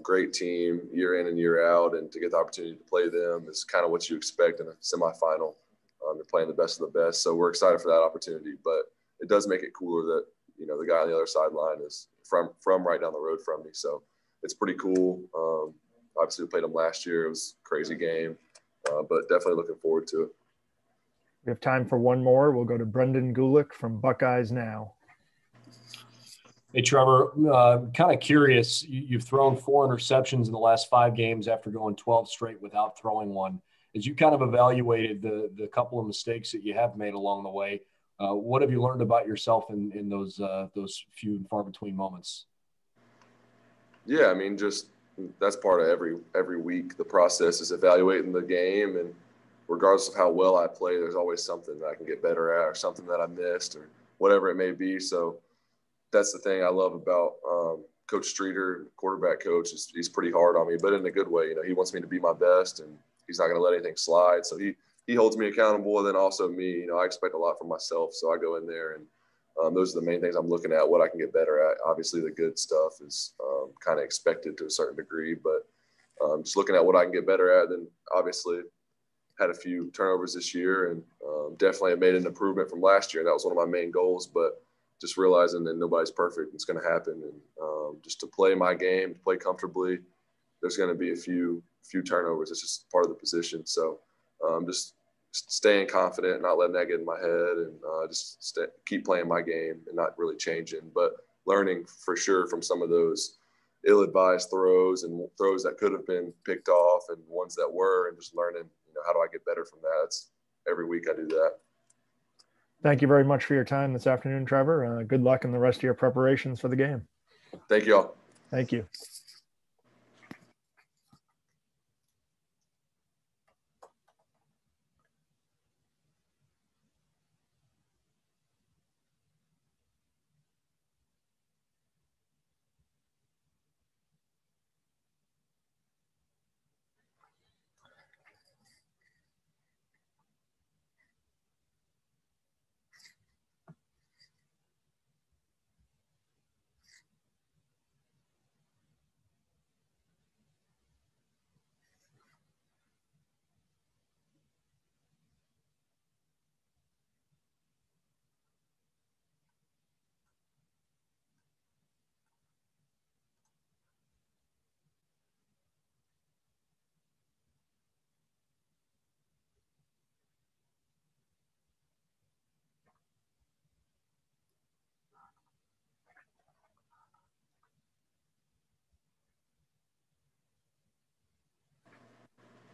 Speaker 8: great team year in and year out, and to get the opportunity to play them is kind of what you expect in a semifinal. They're playing the best of the best, so we're excited for that opportunity. But it does make it cooler that the guy on the other sideline is from right down the road from me, so it's pretty cool. Obviously, we played him last year; it was a crazy game, but definitely looking forward to it.
Speaker 1: We have time for one more. We'll go to Brendan Gulick from Buckeyes Now.
Speaker 10: Hey, Trevor, kind of curious. You've thrown 4 interceptions in the last 5 games after going 12 straight without throwing one. As you kind of evaluated the couple of mistakes that you have made along the way, what have you learned about yourself in those few and far between moments?
Speaker 8: Yeah, I mean, just that's part of every week. The process is evaluating the game, and regardless of how well I play, there's always something that I can get better at or something that I missed or whatever it may be. So that's the thing I love about Coach Streeter, quarterback coach. He's pretty hard on me, but in a good way. You know, he wants me to be my best, and he's not going to let anything slide. So he holds me accountable, and then also me. You know, I expect a lot from myself, so I go in there and those are the main things I'm looking at, what I can get better at. Obviously, the good stuff is kind of expected to a certain degree, but just looking at what I can get better at. Then obviously had a few turnovers this year, and definitely have made an improvement from last year. And that was one of my main goals, but just realizing that nobody's perfect. It's going to happen. And just to play my game, to play comfortably, there's going to be a few turnovers. It's just part of the position. So just staying confident, not letting that get in my head, and just keep playing my game and not really changing, but learning for sure from some of those ill-advised throws and throws that could have been picked off and ones that were, and just learning, how do I get better from that? It's every week I do that.
Speaker 1: Thank you very much for your time this afternoon, Trevor. Good luck in the rest of your preparations for the game.
Speaker 8: Thank you all.
Speaker 1: Thank you.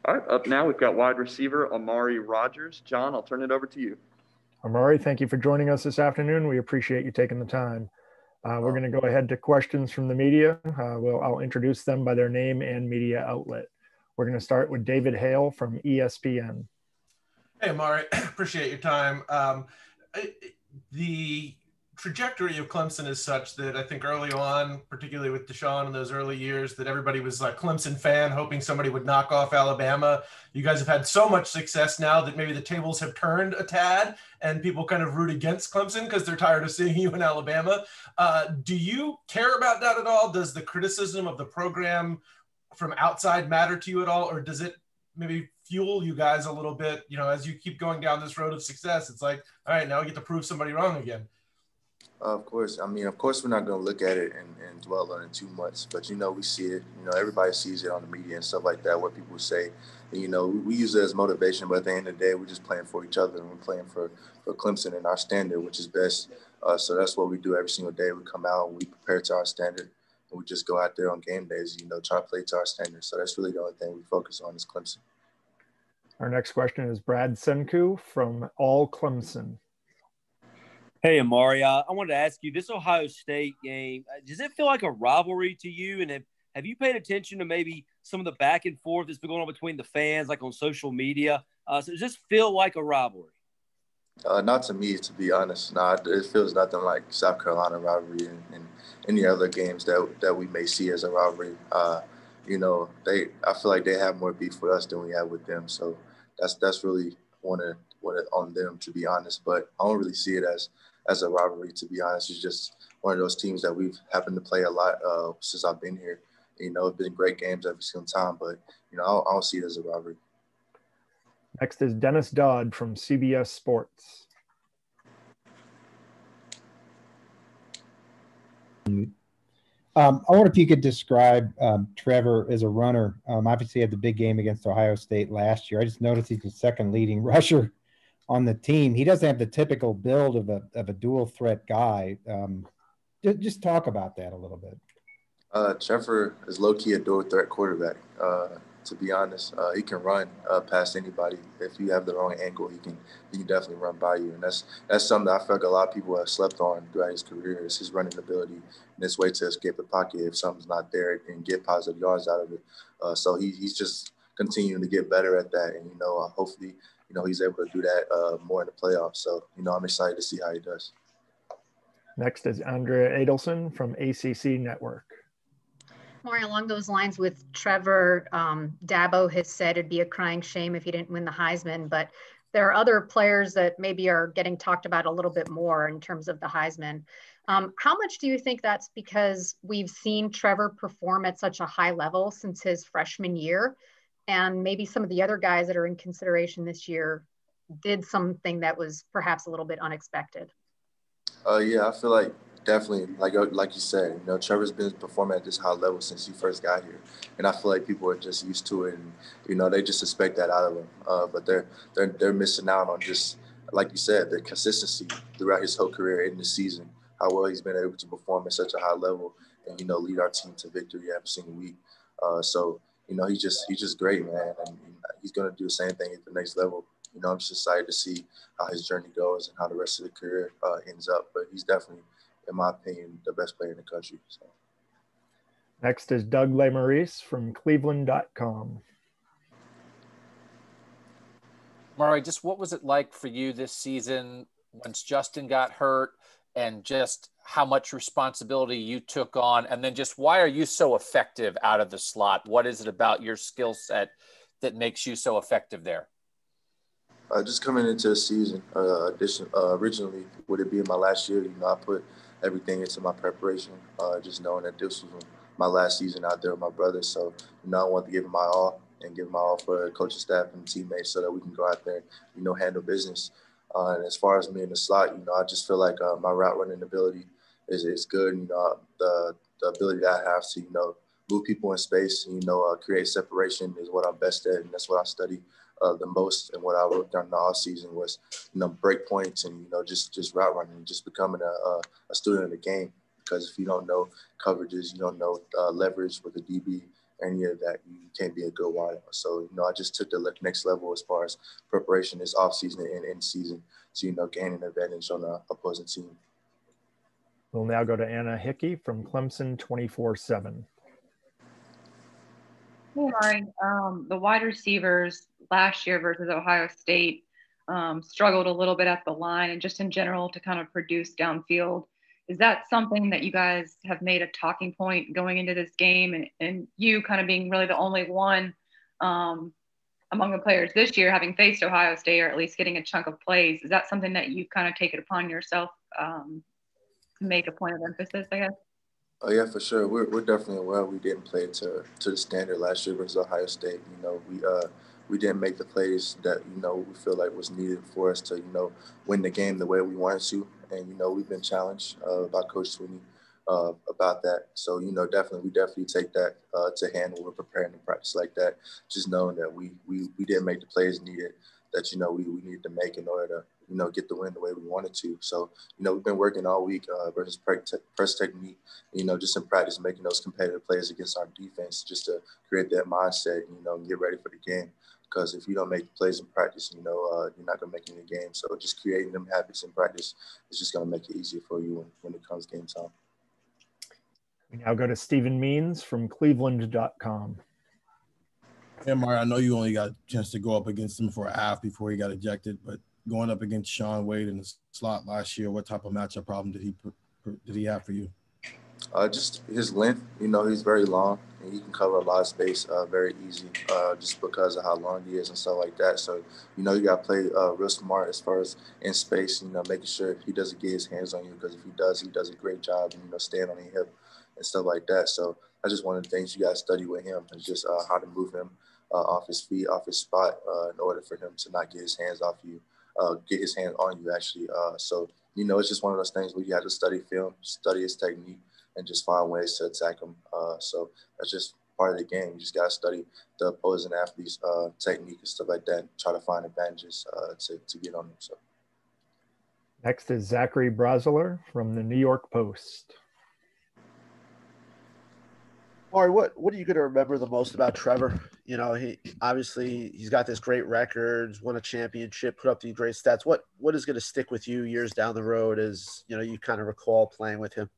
Speaker 12: All right, up now we've got wide receiver Amari Rodgers. John, I'll turn it over to you.
Speaker 1: Amari, thank you for joining us this afternoon. We appreciate you taking the time. We're going to go ahead to questions from the media. I'll introduce them by their name and media outlet. We're going to start with David Hale from ESPN.
Speaker 7: Hey, Amari, appreciate your time. The trajectory of Clemson is such that I think early on, particularly with Deshaun in those early years, that everybody was like Clemson fan, hoping somebody would knock off Alabama. You guys have had so much success now that maybe the tables have turned a tad and people kind of root against Clemson because they're tired of seeing you in Alabama. Do you care about that at all? Does the criticism of the program from outside matter to you at all? Or does it maybe fuel you guys a little bit, as you keep going down this road of success? It's like, all right, now we get to prove somebody wrong again.
Speaker 11: Of course. I mean, of course, we're not going to look at it and dwell on it too much. But, we see it. Everybody sees it on the media and stuff like that, what people say. And, we use it as motivation. But at the end of the day, we're just playing for each other. And we're playing for Clemson and our standard, which is best. So that's what we do every single day. We come out and we prepare to our standard. And we just go out there on game days, try to play to our standard. So that's really the only thing we focus on is Clemson.
Speaker 1: Our next question is Brad Senku from All Clemson.
Speaker 15: Hey, Amari, I wanted to ask you, this Ohio State game, does it feel like a rivalry to you? And have you paid attention to maybe some of the back and forth that's been going on between the fans, like on social media? So does this feel like a rivalry?
Speaker 11: Not to me, to be honest. No, it feels nothing like South Carolina rivalry and any other games that we may see as a rivalry. I feel like they have more beef with us than we have with them. So that's really one on them, to be honest. But I don't really see it as a rivalry, to be honest. It's just one of those teams that we've happened to play a lot since I've been here. It's been great games every single time, but, I don't see it as a rivalry.
Speaker 1: Next is Dennis Dodd from CBS Sports.
Speaker 17: I wonder if you could describe Trevor as a runner. Obviously, he had the big game against Ohio State last year. I just noticed he's the second leading rusher on the team. He doesn't have the typical build of a dual threat guy. Just talk about that a little bit.
Speaker 11: Trevor is low-key a dual threat quarterback. to be honest. He can run past anybody. If you have the wrong angle, he can definitely run by you. And that's something that I feel like a lot of people have slept on throughout his career is his running ability and his way to escape the pocket if something's not there and get positive yards out of it. So he's just continuing to get better at that. And, hopefully, he's able to do that more in the playoffs. So, I'm excited to see how he does.
Speaker 1: Next is Andrea Adelson from ACC Network.
Speaker 2: More along those lines with Trevor, Dabo has said it'd be a crying shame if he didn't win the Heisman, but there are other players that maybe are getting talked about a little bit more in terms of the Heisman. How much do you think that's because we've seen Trevor perform at such a high level since his freshman year, and maybe some of the other guys that are in consideration this year did something that was perhaps a little bit unexpected?
Speaker 11: Yeah, I feel like definitely, like you said, Trevor's been performing at this high level since he first got here, and I feel like people are just used to it, and they just expect that out of him. But they're missing out on just, like you said, the consistency throughout his whole career in the season, how well he's been able to perform at such a high level, and lead our team to victory every single week. So he's just great, man, and he's gonna do the same thing at the next level. I'm just excited to see how his journey goes and how the rest of the career ends up. But he's definitely, in my opinion, the best player in the country. So.
Speaker 1: Next is Doug Maurice from Cleveland.com.
Speaker 6: Amari, just what was it like for you this season once Justin got hurt, and just how much responsibility you took on? And then just why are you so effective out of the slot? What is it about your skill set that makes you so effective there?
Speaker 11: Just coming into the season, originally, with it being my last year, I put everything into my preparation, just knowing that this was my last season out there with my brothers. So, I wanted to give him my all and give him my all for the coaching staff and teammates so that we can go out there, handle business. And as far as me in the slot, I just feel like my route running ability is good. The ability that I have to, move people in space and, create separation is what I'm best at, and that's what I study the most. And what I worked on in the off season was, break points and, just route running and just becoming a student of the game. Because if you don't know coverages, you don't know leverage with the DB, any of that, you can't be a good wide. So, I just took the next level as far as preparation this off season and in season to, gain an advantage on the opposing team.
Speaker 1: We'll now go to Anna Hickey from Clemson 24/7.
Speaker 18: Hey, Amari. The wide receivers last year versus Ohio State struggled a little bit at the line and just in general to kind of produce downfield. Is that something that you guys have made a talking point going into this game, and you kind of being really the only one among the players this year having faced Ohio State, or at least getting a chunk of plays? Is that something that you kind of take it upon yourself to make a point of emphasis, I guess?
Speaker 11: Oh yeah, for sure. We're definitely aware we didn't play to the standard last year versus Ohio State. We didn't make the plays that we feel like was needed for us to win the game the way we wanted to, and we've been challenged by Coach Sweeney about that. So we definitely take that to hand when we're preparing to practice like that. Just knowing that we didn't make the plays needed that we needed to make in order to get the win the way we wanted to. So, we've been working all week versus press technique, just in practice, making those competitive plays against our defense just to create that mindset, and get ready for the game. Because if you don't make plays in practice, you're not going to make it in the game. So just creating them habits in practice is just going to make it easier for you when it comes game time.
Speaker 1: We now go to Stephen Means from Cleveland.com.
Speaker 9: Yeah, Mario, I know you only got a chance to go up against him for a half before he got ejected, but going up against Shaun Wade in the slot last year, what type of matchup problem did he have for you?
Speaker 11: Just his length. He's very long and he can cover a lot of space very easy just because of how long he is and stuff like that. So, you got to play real smart as far as in space, making sure he doesn't get his hands on you, because if he does a great job, staying on the hip and stuff like that. So that's just one of the things you got to study with him, is just how to move him off his feet, off his spot in order for him to not get his hands off you, get his hand on you actually. So, it's just one of those things where you have to study film, study his technique, and just find ways to attack him. So that's just part of the game. You just got to study the opposing athlete's technique and stuff like that, and try to find advantages to get on them. So.
Speaker 1: Next is Zachary Braziler from the New York Post.
Speaker 14: Amari, what are you going to remember the most about Trevor? You know, he's got this great record, won a championship, put up these great stats. What is going to stick with you years down the road as, you know, you kind of recall playing with him?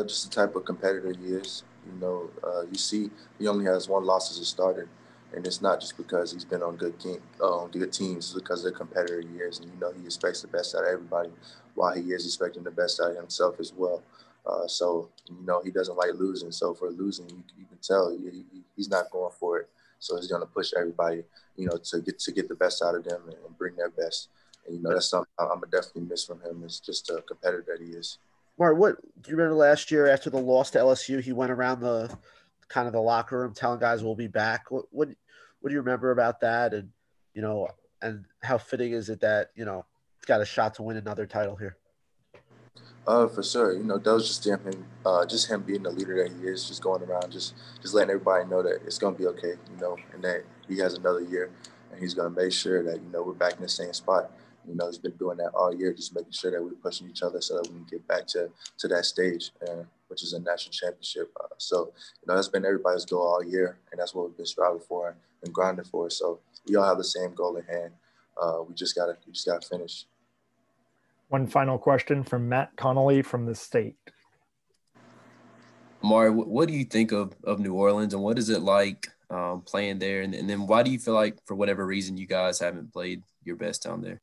Speaker 11: Just the type of competitor he is. You know, you see he only has one loss as a starter, and it's not just because he's been on good teams. It's because of the competitor he is, and you know he expects the best out of everybody, while he is expecting the best out of himself as well. So you know he doesn't like losing. So for losing, you can tell he's not going for it. So he's going to push everybody, you know, to get the best out of them and bring their best. And you know that's something I'm gonna definitely miss from him. Is just a competitor that he is.
Speaker 14: Mark, what do you remember last year after the loss to LSU? He went around the locker room telling guys we'll be back. What do you remember about that? And you know, and how fitting is it that you know he's got a shot to win another title here?
Speaker 11: For sure. You know, that was just him being the leader that he is, just going around, just letting everybody know that it's gonna be okay. You know, and that he has another year, and he's gonna make sure that you know we're back in the same spot. You know, he's been doing that all year, just making sure that we're pushing each other so that we can get back to that stage, which is a national championship. So, you know, that's been everybody's goal all year, and that's what we've been striving for and grinding for. So we all have the same goal in hand. We just gotta finish.
Speaker 1: One final question from Matt Connolly from the State.
Speaker 19: Amari, what do you think of New Orleans, and what is it like playing there? And then why do you feel like, for whatever reason, you guys haven't played your best down there?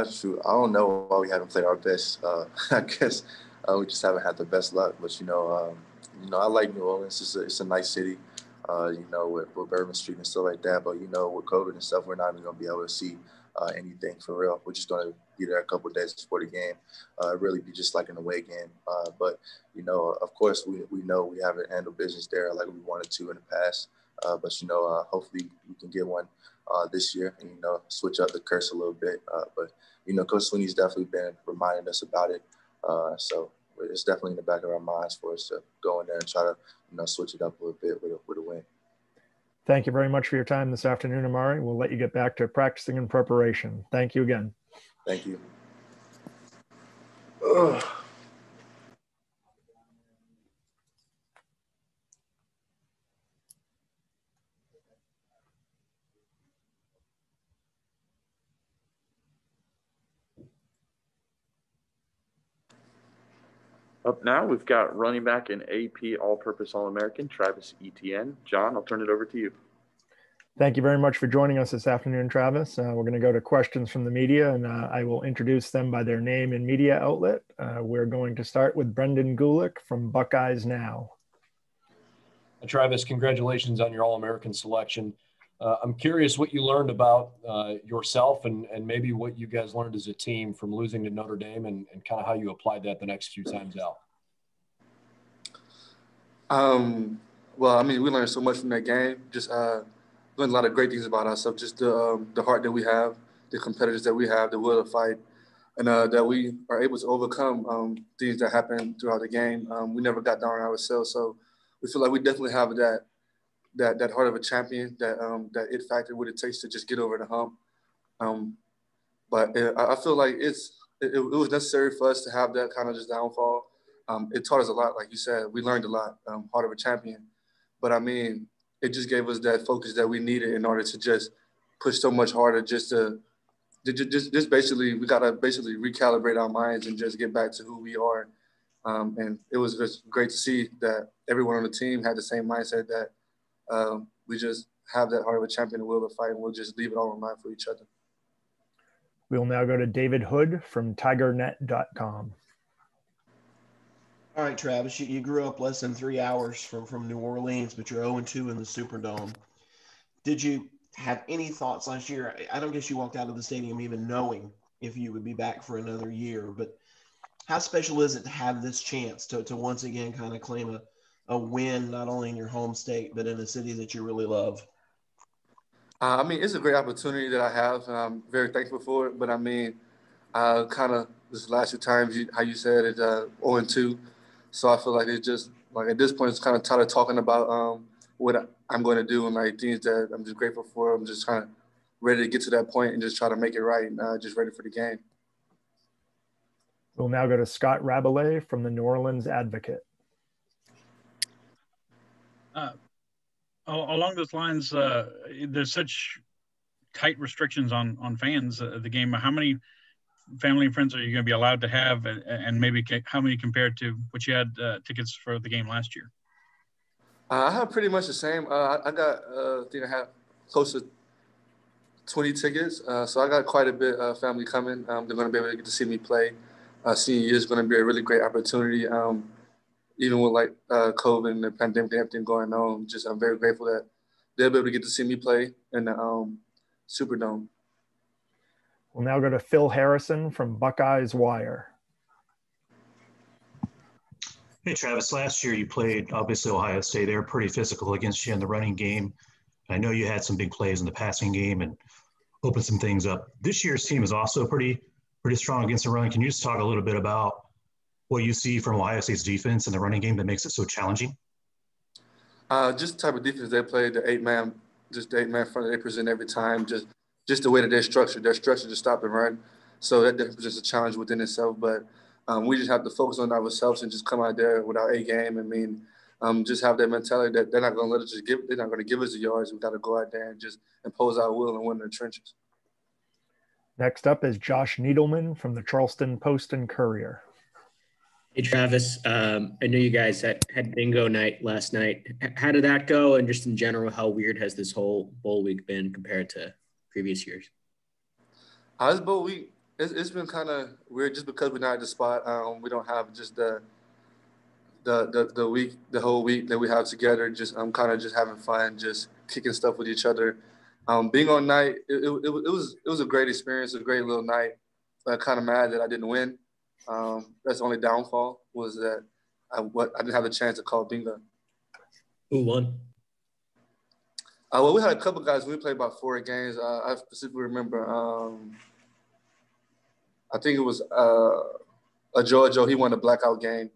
Speaker 11: Shoot, I don't know why we haven't played our best. I guess we just haven't had the best luck. But you know, I like New Orleans. It's a nice city. You know, with Bourbon Street and stuff like that. But you know, with COVID and stuff, we're not even gonna be able to see anything for real. We're just gonna be there a couple of days before the game. Really be just like an away game. But you know, of course, we know we haven't handled business there like we wanted to in the past. But you know, hopefully we can get one this year and, you know, switch up the curse a little bit. But, you know, Coach Sweeney's definitely been reminding us about it. So it's definitely in the back of our minds for us to go in there and try to, you know, switch it up a little bit with a win.
Speaker 1: Thank you very much for your time this afternoon, Amari. We'll let you get back to practicing and preparation. Thank you again.
Speaker 11: Thank you.
Speaker 12: Up now, we've got running back and AP All-Purpose All-American, Travis Etienne. John, I'll turn it over to you.
Speaker 1: Thank you very much for joining us this afternoon, Travis. We're going to go to questions from the media, and I will introduce them by their name and media outlet. We're going to start with Brendan Gulick from Buckeyes Now.
Speaker 10: Travis, congratulations on your All-American selection. I'm curious what you learned about yourself and maybe what you guys learned as a team from losing to Notre Dame and kind of how you applied that the next few times out.
Speaker 20: Well, I mean, we learned so much from that game. Just learned a lot of great things about ourselves. Just the heart that we have, the competitors that we have, the will to fight, and that we are able to overcome things that happen throughout the game. We never got down on ourselves, so we feel like we definitely have that heart of a champion, that it factor, what it takes to just get over the hump. But I feel like it was necessary for us to have that kind of just downfall. It taught us a lot, like you said. We learned a lot, heart of a champion. But I mean, it just gave us that focus that we needed in order to just push so much harder. Just basically, we gotta basically recalibrate our minds and just get back to who we are. And it was just great to see that everyone on the team had the same mindset that. We just have that heart of a champion and will to fight, and we'll just leave it all in mind for each other.
Speaker 1: We'll now go to David Hood from TigerNet.com.
Speaker 24: All right, Travis, you grew up less than 3 hours from New Orleans, but you're 0-2 in the Superdome. Did you have any thoughts last year? I don't guess you walked out of the stadium even knowing if you would be back for another year, but how special is it to have this chance to once again kind of claim a win, not only in your home state, but in a city that you really love?
Speaker 20: I mean, it's a great opportunity that I have, and I'm very thankful for it. But I mean, kind of this last few times, how you said it, 0-2. So I feel like it's just like at this point, it's kind of tired of talking about what I'm going to do and like things that I'm just grateful for. I'm just kind of ready to get to that point and just try to make it right, and just ready for the game.
Speaker 1: We'll now go to Scott Rabelais from the New Orleans Advocate.
Speaker 16: Along those lines, there's such tight restrictions on fans of the game. How many family and friends are you going to be allowed to have, and maybe how many compared to what you had tickets for the game last year?
Speaker 20: I have pretty much the same. I got, I think I have close to 20 tickets. So I got quite a bit of family coming. They're going to be able to get to see me play. Senior year is going to be a really great opportunity. Even with like COVID and the pandemic and everything going on, I'm very grateful that they'll be able to get to see me play in the Superdome.
Speaker 1: We'll now go to Phil Harrison from Buckeyes Wire.
Speaker 5: Hey, Travis, last year you played, obviously, Ohio State. They were pretty physical against you in the running game. I know you had some big plays in the passing game and opened some things up. This year's team is also pretty strong against the run. Can you just talk a little bit about what you see from Ohio State's defense in the running game that makes it so challenging?
Speaker 20: Just the type of defense they play, the eight-man front that they present every time, just the way that they're structured to stop and run. So that presents a challenge within itself. But we just have to focus on ourselves and just come out there with our A game. I mean, just have that mentality that they're not going to let us they're not going to give us the yards. We've got to go out there and just impose our will and win in the trenches.
Speaker 1: Next up is Josh Needleman from the Charleston Post and Courier.
Speaker 3: Hey, Travis. I know you guys had bingo night last night. How did that go? And just in general, how weird has this whole bowl week been compared to previous years?
Speaker 20: This bowl week, it's been kind of weird just because we're not at the spot. We don't have just the whole week that we have together. Just kind of just having fun, just kicking stuff with each other. Bingo night, it was a great experience, a great little night. I'm kind of mad that I didn't win. That's the only downfall was that I didn't have the chance to call bingo.
Speaker 3: Who won?
Speaker 20: Well, we had a couple guys. We played about 4 games. I specifically remember. I think it was a Joe. He won a blackout game.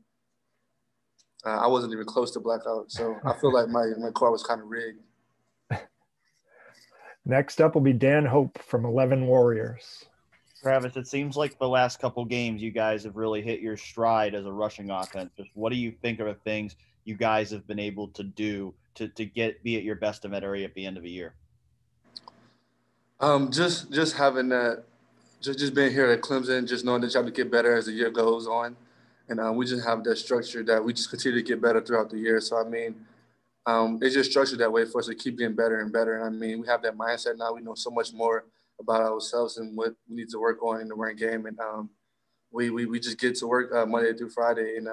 Speaker 20: I wasn't even close to blackout, so I feel like my car was kind of rigged.
Speaker 1: Next up will be Dan Hope from 11 Warriors.
Speaker 21: Travis, it seems like the last couple games you guys have really hit your stride as a rushing offense. Just what do you think are the things you guys have been able to do to be at your best in that area at the end of the year?
Speaker 20: Just having that, just being here at Clemson, just knowing that you have to get better as the year goes on, and we just have that structure that we just continue to get better throughout the year. So I mean, it's just structured that way for us to keep getting better and better. And I mean, we have that mindset now. We know so much more about ourselves and what we need to work on in the run game, and we just get to work Monday through Friday, and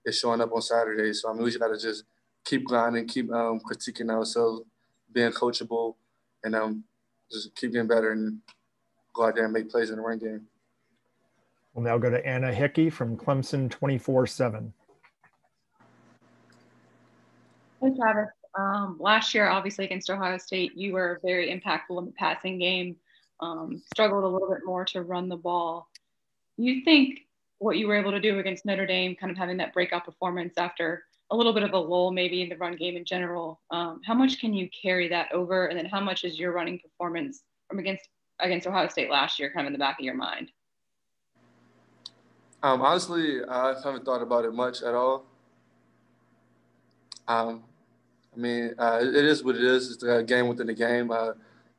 Speaker 20: it's showing up on Saturday. So I mean, we just got to just keep grinding, keep critiquing ourselves, being coachable, and just keep getting better and go out there and make plays in the run game.
Speaker 1: We'll now go to Anna Hickey from Clemson 24/7.
Speaker 18: Hey, Travis. Last year, obviously against Ohio State, you were very impactful in the passing game, struggled a little bit more to run the ball. You think what you were able to do against Notre Dame, kind of having that breakout performance after a little bit of a lull maybe in the run game in general, how much can you carry that over? And then how much is your running performance from against Ohio State last year kind of in the back of your mind?
Speaker 20: Honestly, I haven't thought about it much at all. I mean, it is what it is. It's a game within the game.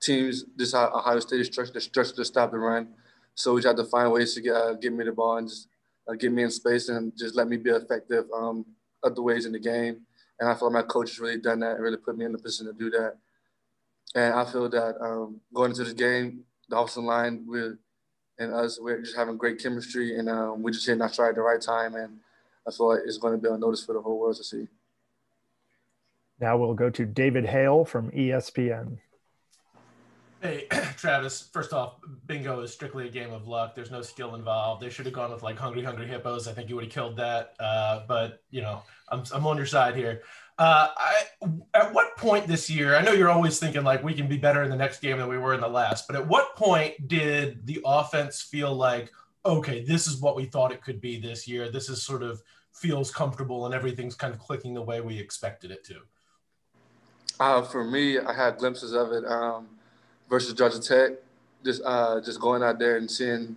Speaker 20: Teams, this Ohio State is structured to stop the run. So we just have to find ways to get me the ball and just get me in space and just let me be effective other ways in the game. And I feel like my coach has really done that and really put me in the position to do that. And I feel that going into this game, the offensive line, we're just having great chemistry, and we're just hitting our stride at the right time. And I feel like it's going to be on notice for the whole world to see.
Speaker 1: Now we'll go to David Hale from ESPN.
Speaker 7: Hey, Travis, first off, bingo is strictly a game of luck. There's no skill involved. They should have gone with like Hungry Hippos. I think you would have killed that. But, you know, I'm on your side here. At what point this year, I know you're always thinking like we can be better in the next game than we were in the last, but at what point did the offense feel like, okay, this is what we thought it could be this year. This is sort of feels comfortable and everything's kind of clicking the way we expected it to?
Speaker 20: For me, I had glimpses of it versus Georgia Tech. Just going out there and seeing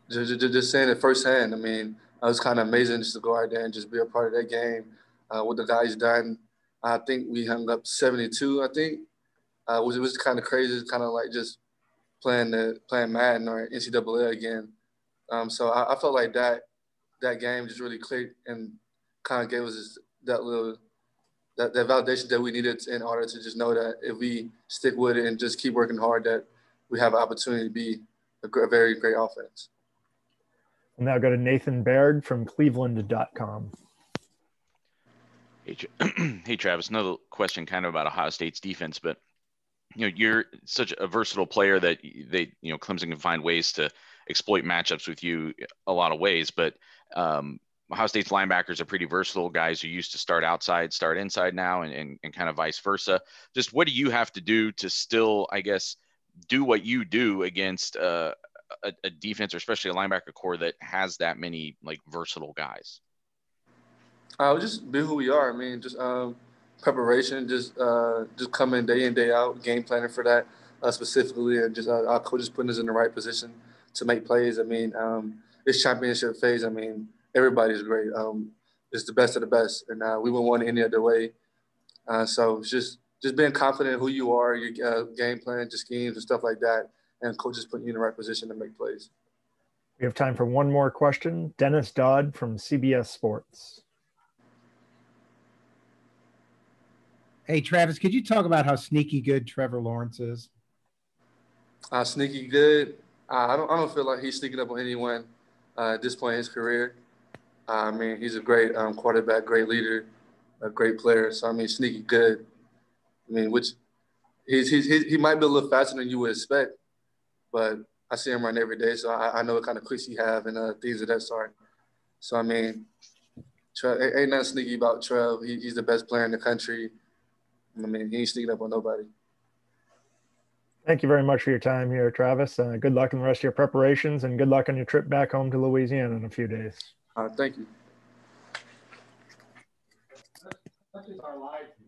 Speaker 20: it firsthand. I mean, it was kind of amazing just to go out there and just be a part of that game. What the guys done, I think we hung up 72, I think. It was kind of crazy. It's kind of like just playing Madden or NCAA again. So I felt like that game just really clicked and kind of gave us that validation that we needed in order to just know that if we stick with it and just keep working hard, that we have an opportunity to be a very great offense.
Speaker 1: We'll now go to Nathan Baird from Cleveland.com.
Speaker 4: Hey, Travis, another question kind of about Ohio State's defense, but you're such a versatile player that Clemson can find ways to exploit matchups with you a lot of ways, but Ohio State's linebackers are pretty versatile, guys who used to start outside, start inside now, and kind of vice versa. Just what do you have to do to still, I guess, do what you do against a defense, or especially a linebacker core that has that many like versatile guys?
Speaker 20: I'll just be who we are. I mean, just preparation, just coming day in, day out, game planning for that specifically, and just our coaches putting us in the right position to make plays. I mean, it's championship phase. I mean, everybody's great. It's the best of the best, and we wouldn't want it any other way. So it's just being confident in who you are, your game plan, your schemes, and stuff like that, and coaches putting you in the right position to make plays.
Speaker 1: We have time for one more question. Dennis Dodd from CBS Sports.
Speaker 17: Hey, Travis, could you talk about how sneaky good Trevor Lawrence is?
Speaker 20: Sneaky good. I don't feel like he's sneaking up on anyone at this point in his career. I mean, he's a great quarterback, great leader, a great player. So, I mean, sneaky good. I mean, which he might be a little faster than you would expect, but I see him run every day, so I know what kind of quicks he have and things of that sort. So, I mean, ain't nothing sneaky about Trev. He's the best player in the country. I mean, he ain't sneaking up on nobody.
Speaker 1: Thank you very much for your time here, Travis. Good luck in the rest of your preparations, and good luck on your trip back home to Louisiana in a few days.
Speaker 20: Thank you.
Speaker 1: That is our live feed.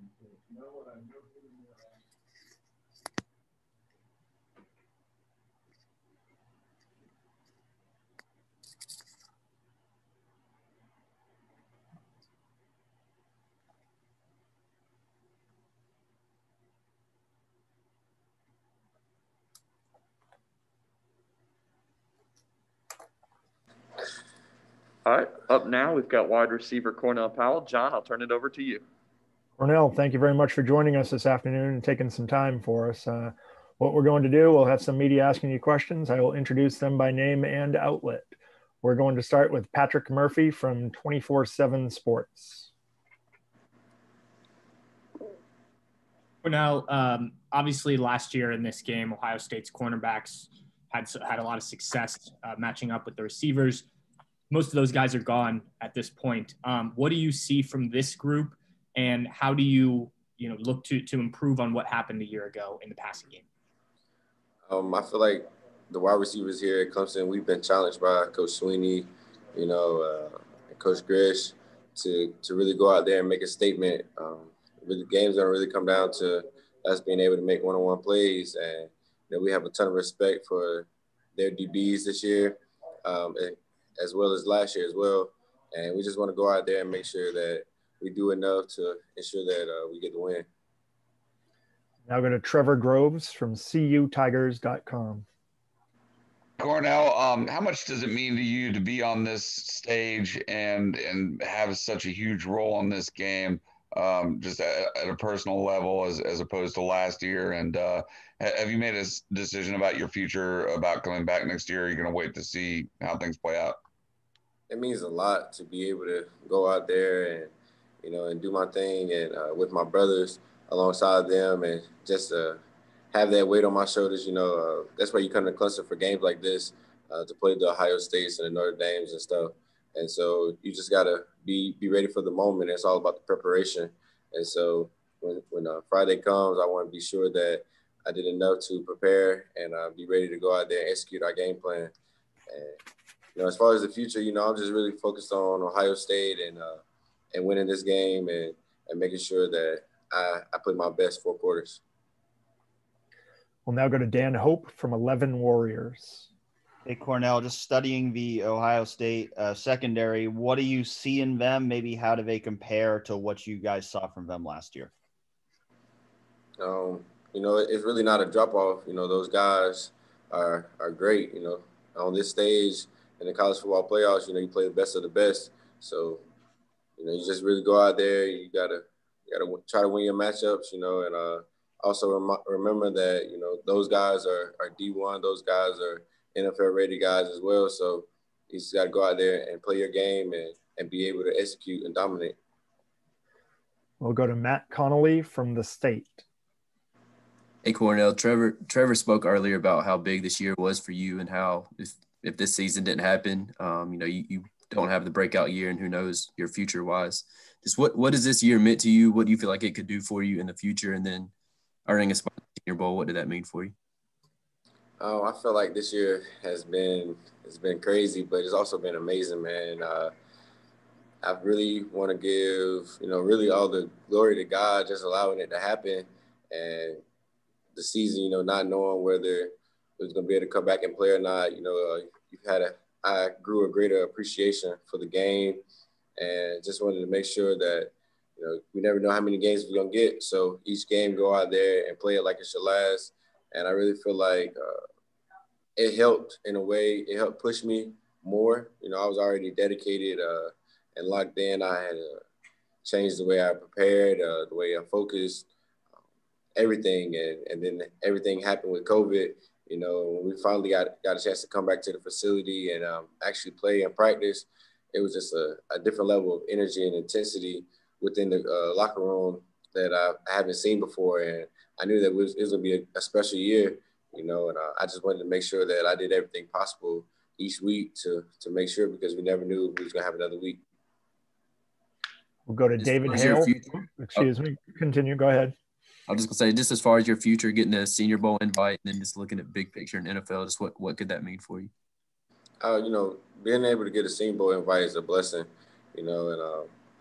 Speaker 12: All right, up now, we've got wide receiver Cornell Powell. John, I'll turn it over to you.
Speaker 1: Cornell, thank you very much for joining us this afternoon and taking some time for us. What we're going to do, we'll have some media asking you questions. I will introduce them by name and outlet. We're going to start with Patrick Murphy from 24/7 Sports.
Speaker 13: Cornell, obviously last year in this game, Ohio State's cornerbacks had a lot of success matching up with the receivers. Most of those guys are gone at this point. What do you see from this group, and how do you look to improve on what happened a year ago in the passing game?
Speaker 22: I feel like the wide receivers here at Clemson, we've been challenged by Coach Sweeney, and Coach Grish to really go out there and make a statement. The game's gonna really come down to us being able to make one-on-one plays, and we have a ton of respect for their DBs this year, as well as last year as well. And we just want to go out there and make sure that we do enough to ensure that we get the win.
Speaker 1: Now go to Trevor Groves from CUTigers.com.
Speaker 23: Cornell, how much does it mean to you to be on this stage and have such a huge role in this game, just at a personal level as opposed to last year? And have you made a decision about your future, about coming back next year? Or are you going to wait to see how things play out?
Speaker 22: It means a lot to be able to go out there and do my thing and with my brothers alongside them, and just have that weight on my shoulders. That's why you come to Clemson for games like this, to play the Ohio States and the Notre Dames and stuff. And so you just got to be ready for the moment. It's all about the preparation. And so when Friday comes, I want to be sure that I did enough to prepare and be ready to go out there and execute our game plan. And as far as the future, I'm just really focused on Ohio State and winning this game and making sure that I put my best 4 quarters.
Speaker 1: We'll now go to Dan Hope from 11 Warriors.
Speaker 21: Hey, Cornell, just studying the Ohio State secondary, what do you see in them? Maybe how do they compare to what you guys saw from them last year?
Speaker 22: It's really not a drop-off. Those guys are great. On this stage in the college football playoffs, you play the best of the best. So, you just really go out there. You gotta try to win your matchups. And also remember that those guys are D1. Those guys are NFL-rated guys as well. So you just got to go out there and play your game and be able to execute and dominate.
Speaker 1: We'll go to Matt Connolly from the State.
Speaker 19: Hey, Cornell. Trevor spoke earlier about how big this year was for you and how if this season didn't happen, you don't have the breakout year, and who knows your future-wise. Just what has this year meant to you? What do you feel like it could do for you in the future? And then earning a spot in the Senior Bowl, what did that mean for you?
Speaker 22: I feel like this year it's been crazy, but it's also been amazing, man. I really want to give, really all the glory to God, just allowing it to happen. And the season, not knowing whether it was going to be able to come back and play or not, I grew a greater appreciation for the game, and just wanted to make sure that, we never know how many games we're going to get. So each game, go out there and play it like it's your last. And I really feel like it helped in a way. It helped push me more. I was already dedicated and locked in. I had changed the way I prepared, the way I focused, everything. And then everything happened with COVID. When we finally got a chance to come back to the facility and actually play and practice, it was just a different level of energy and intensity within the locker room that I haven't seen before. And I knew that it was going to be a special year, and I just wanted to make sure that I did everything possible each week to make sure, because we never knew we was going to have another week.
Speaker 1: We'll go to David Hale. Excuse me. Continue. Go ahead.
Speaker 19: I was just going to say, just as far as your future, getting a Senior Bowl invite and then just looking at big picture in NFL, just what could that mean for you?
Speaker 22: Being able to get a Senior Bowl invite is a blessing, and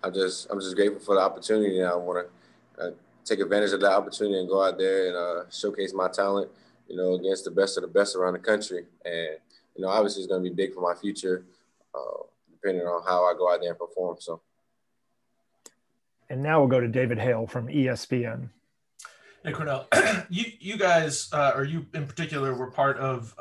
Speaker 22: I'm just grateful for the opportunity, and I want to take advantage of that opportunity and go out there and showcase my talent, against the best of the best around the country. And, obviously it's going to be big for my future, depending on how I go out there and perform. So.
Speaker 1: And now we'll go to David Hale from ESPN.
Speaker 7: Hey, Cornell, you guys, or you in particular, were part of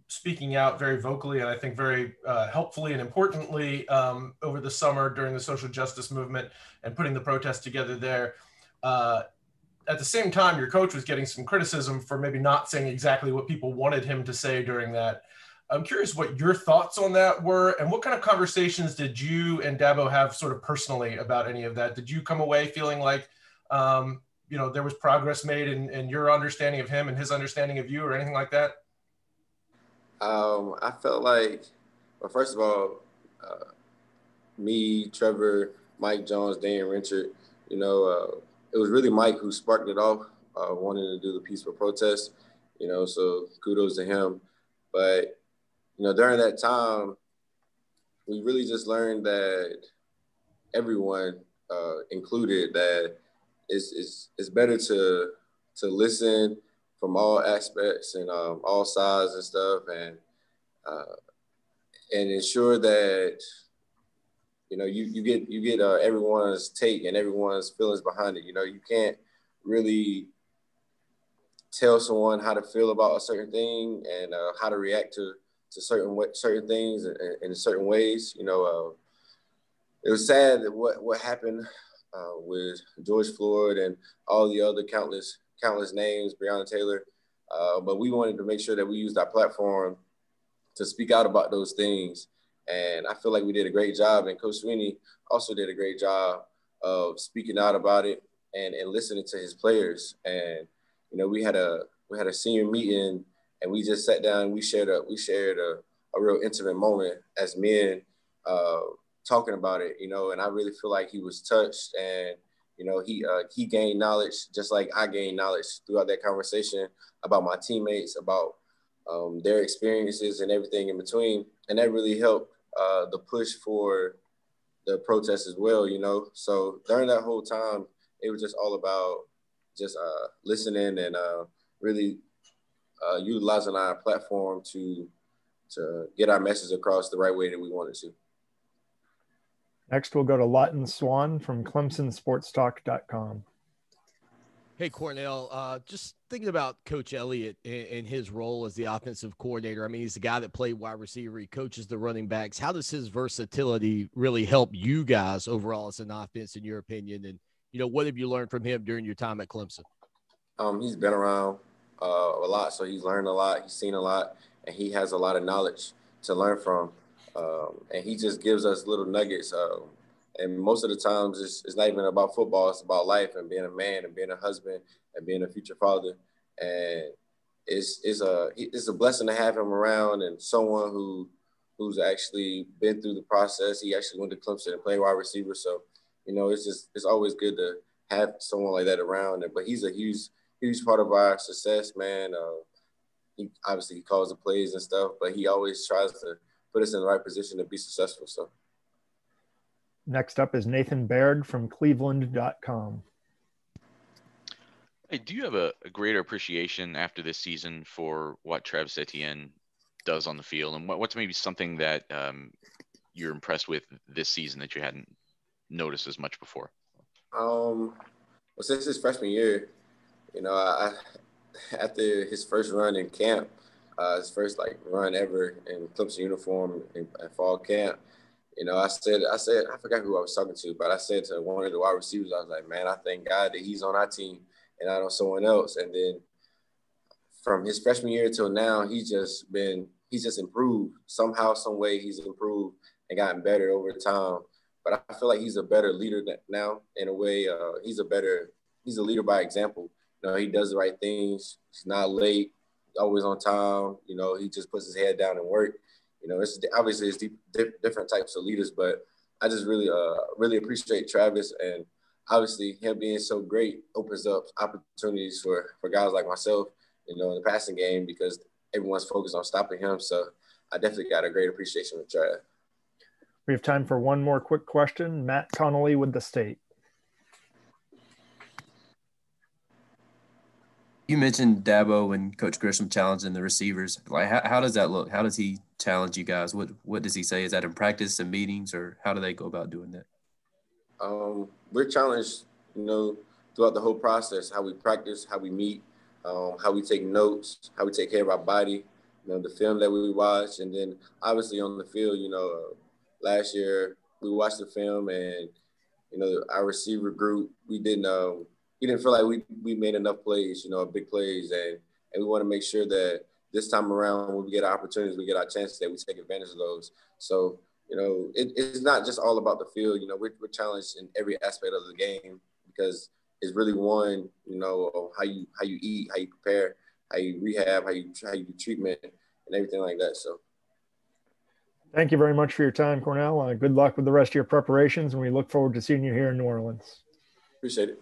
Speaker 7: speaking out very vocally and I think very helpfully and importantly over the summer during the social justice movement and putting the protest together there. At the same time, your coach was getting some criticism for maybe not saying exactly what people wanted him to say during that. I'm curious what your thoughts on that were, and what kind of conversations did you and Dabo have sort of personally about any of that? Did you come away feeling like, there was progress made in your understanding of him and his understanding of you, or anything like that?
Speaker 22: I felt like, well, first of all, me, Trevor, Mike Jones, Dan Richard, it was really Mike who sparked it off, wanting to do the peaceful protest, so kudos to him. But, during that time, we really just learned that everyone included that it's better to listen from all aspects and all sides and stuff, and ensure that you get everyone's take and everyone's feelings behind it. You can't really tell someone how to feel about a certain thing and how to react to certain things in certain ways. It was sad that what happened with George Floyd and all the other countless names, Breonna Taylor, but we wanted to make sure that we used our platform to speak out about those things. And I feel like we did a great job, and Coach Sweeney also did a great job of speaking out about it and listening to his players. And we had a senior meeting, and we just sat down and we shared a real intimate moment as men, talking about it, and I really feel like he was touched, and he gained knowledge just like I gained knowledge throughout that conversation about my teammates, about their experiences and everything in between, and that really helped the push for the protest as well. So during that whole time, it was just all about just listening and really utilizing our platform to to get our message across the right way that we wanted to.
Speaker 1: Next, we'll go to Lawton Swan from ClemsonSportsTalk.com.
Speaker 2: Hey, Cornell, just thinking about Coach Elliott and his role as the offensive coordinator. I mean, he's the guy that played wide receiver. He coaches the running backs. How does his versatility really help you guys overall as an offense, in your opinion? And, what have you learned from him during your time at Clemson?
Speaker 22: He's been around a lot, so he's learned a lot. He's seen a lot, and he has a lot of knowledge to learn from. And he just gives us little nuggets. And most of the times it's not even about football. It's about life and being a man and being a husband and being a future father. And it's a blessing to have him around, and someone who's actually been through the process. He actually went to Clemson and played wide receiver. So, it's always good to have someone like that around. But he's a huge part of our success, man. He obviously calls the plays and stuff, but he always tries to put us in the right position to be successful. So.
Speaker 1: Next up is Nathan Baird from Cleveland.com.
Speaker 4: Hey, do you have a greater appreciation after this season for what Travis Etienne does on the field, and what's maybe something that you're impressed with this season that you hadn't noticed as much before?
Speaker 22: Well, since his freshman year, after his first run in camp, his first run ever in Clemson uniform in fall camp, I said, I forgot who I was talking to, but I said to one of the wide receivers, I was like, man, I thank God that he's on our team and not on someone else. And then from his freshman year till now, he's just improved. Somehow, some way he's improved and gotten better over time. But I feel like he's a better leader now in a way. He's a leader by example. He does the right things. He's not late. He's always on time. He just puts his head down and work. It's obviously different types of leaders, but I just really appreciate Travis, and obviously him being so great opens up opportunities for guys like myself, in the passing game, because everyone's focused on stopping him. So I definitely got a great appreciation for Travis.
Speaker 1: We have time for one more quick question. Matt Connolly with the State.
Speaker 19: You mentioned Dabo and Coach Grisham challenging the receivers. How does that look? How does he challenge you guys? What does he say? Is that in practice and meetings, or how do they go about doing that?
Speaker 22: We're challenged, throughout the whole process, how we practice, how we meet, how we take notes, how we take care of our body, the film that we watch. And then obviously on the field, last year we watched the film, and, our receiver group, we didn't feel like we made enough plays, big plays. And we want to make sure that this time around, when we get our opportunities, we get our chances, that we take advantage of those. So, it's not just all about the field. We're challenged in every aspect of the game, because it's really one, how you eat, how you prepare, how you rehab, how you do treatment, and everything like that. So.
Speaker 1: Thank you very much for your time, Cornell. Good luck with the rest of your preparations, and we look forward to seeing you here in New Orleans.
Speaker 22: Appreciate it.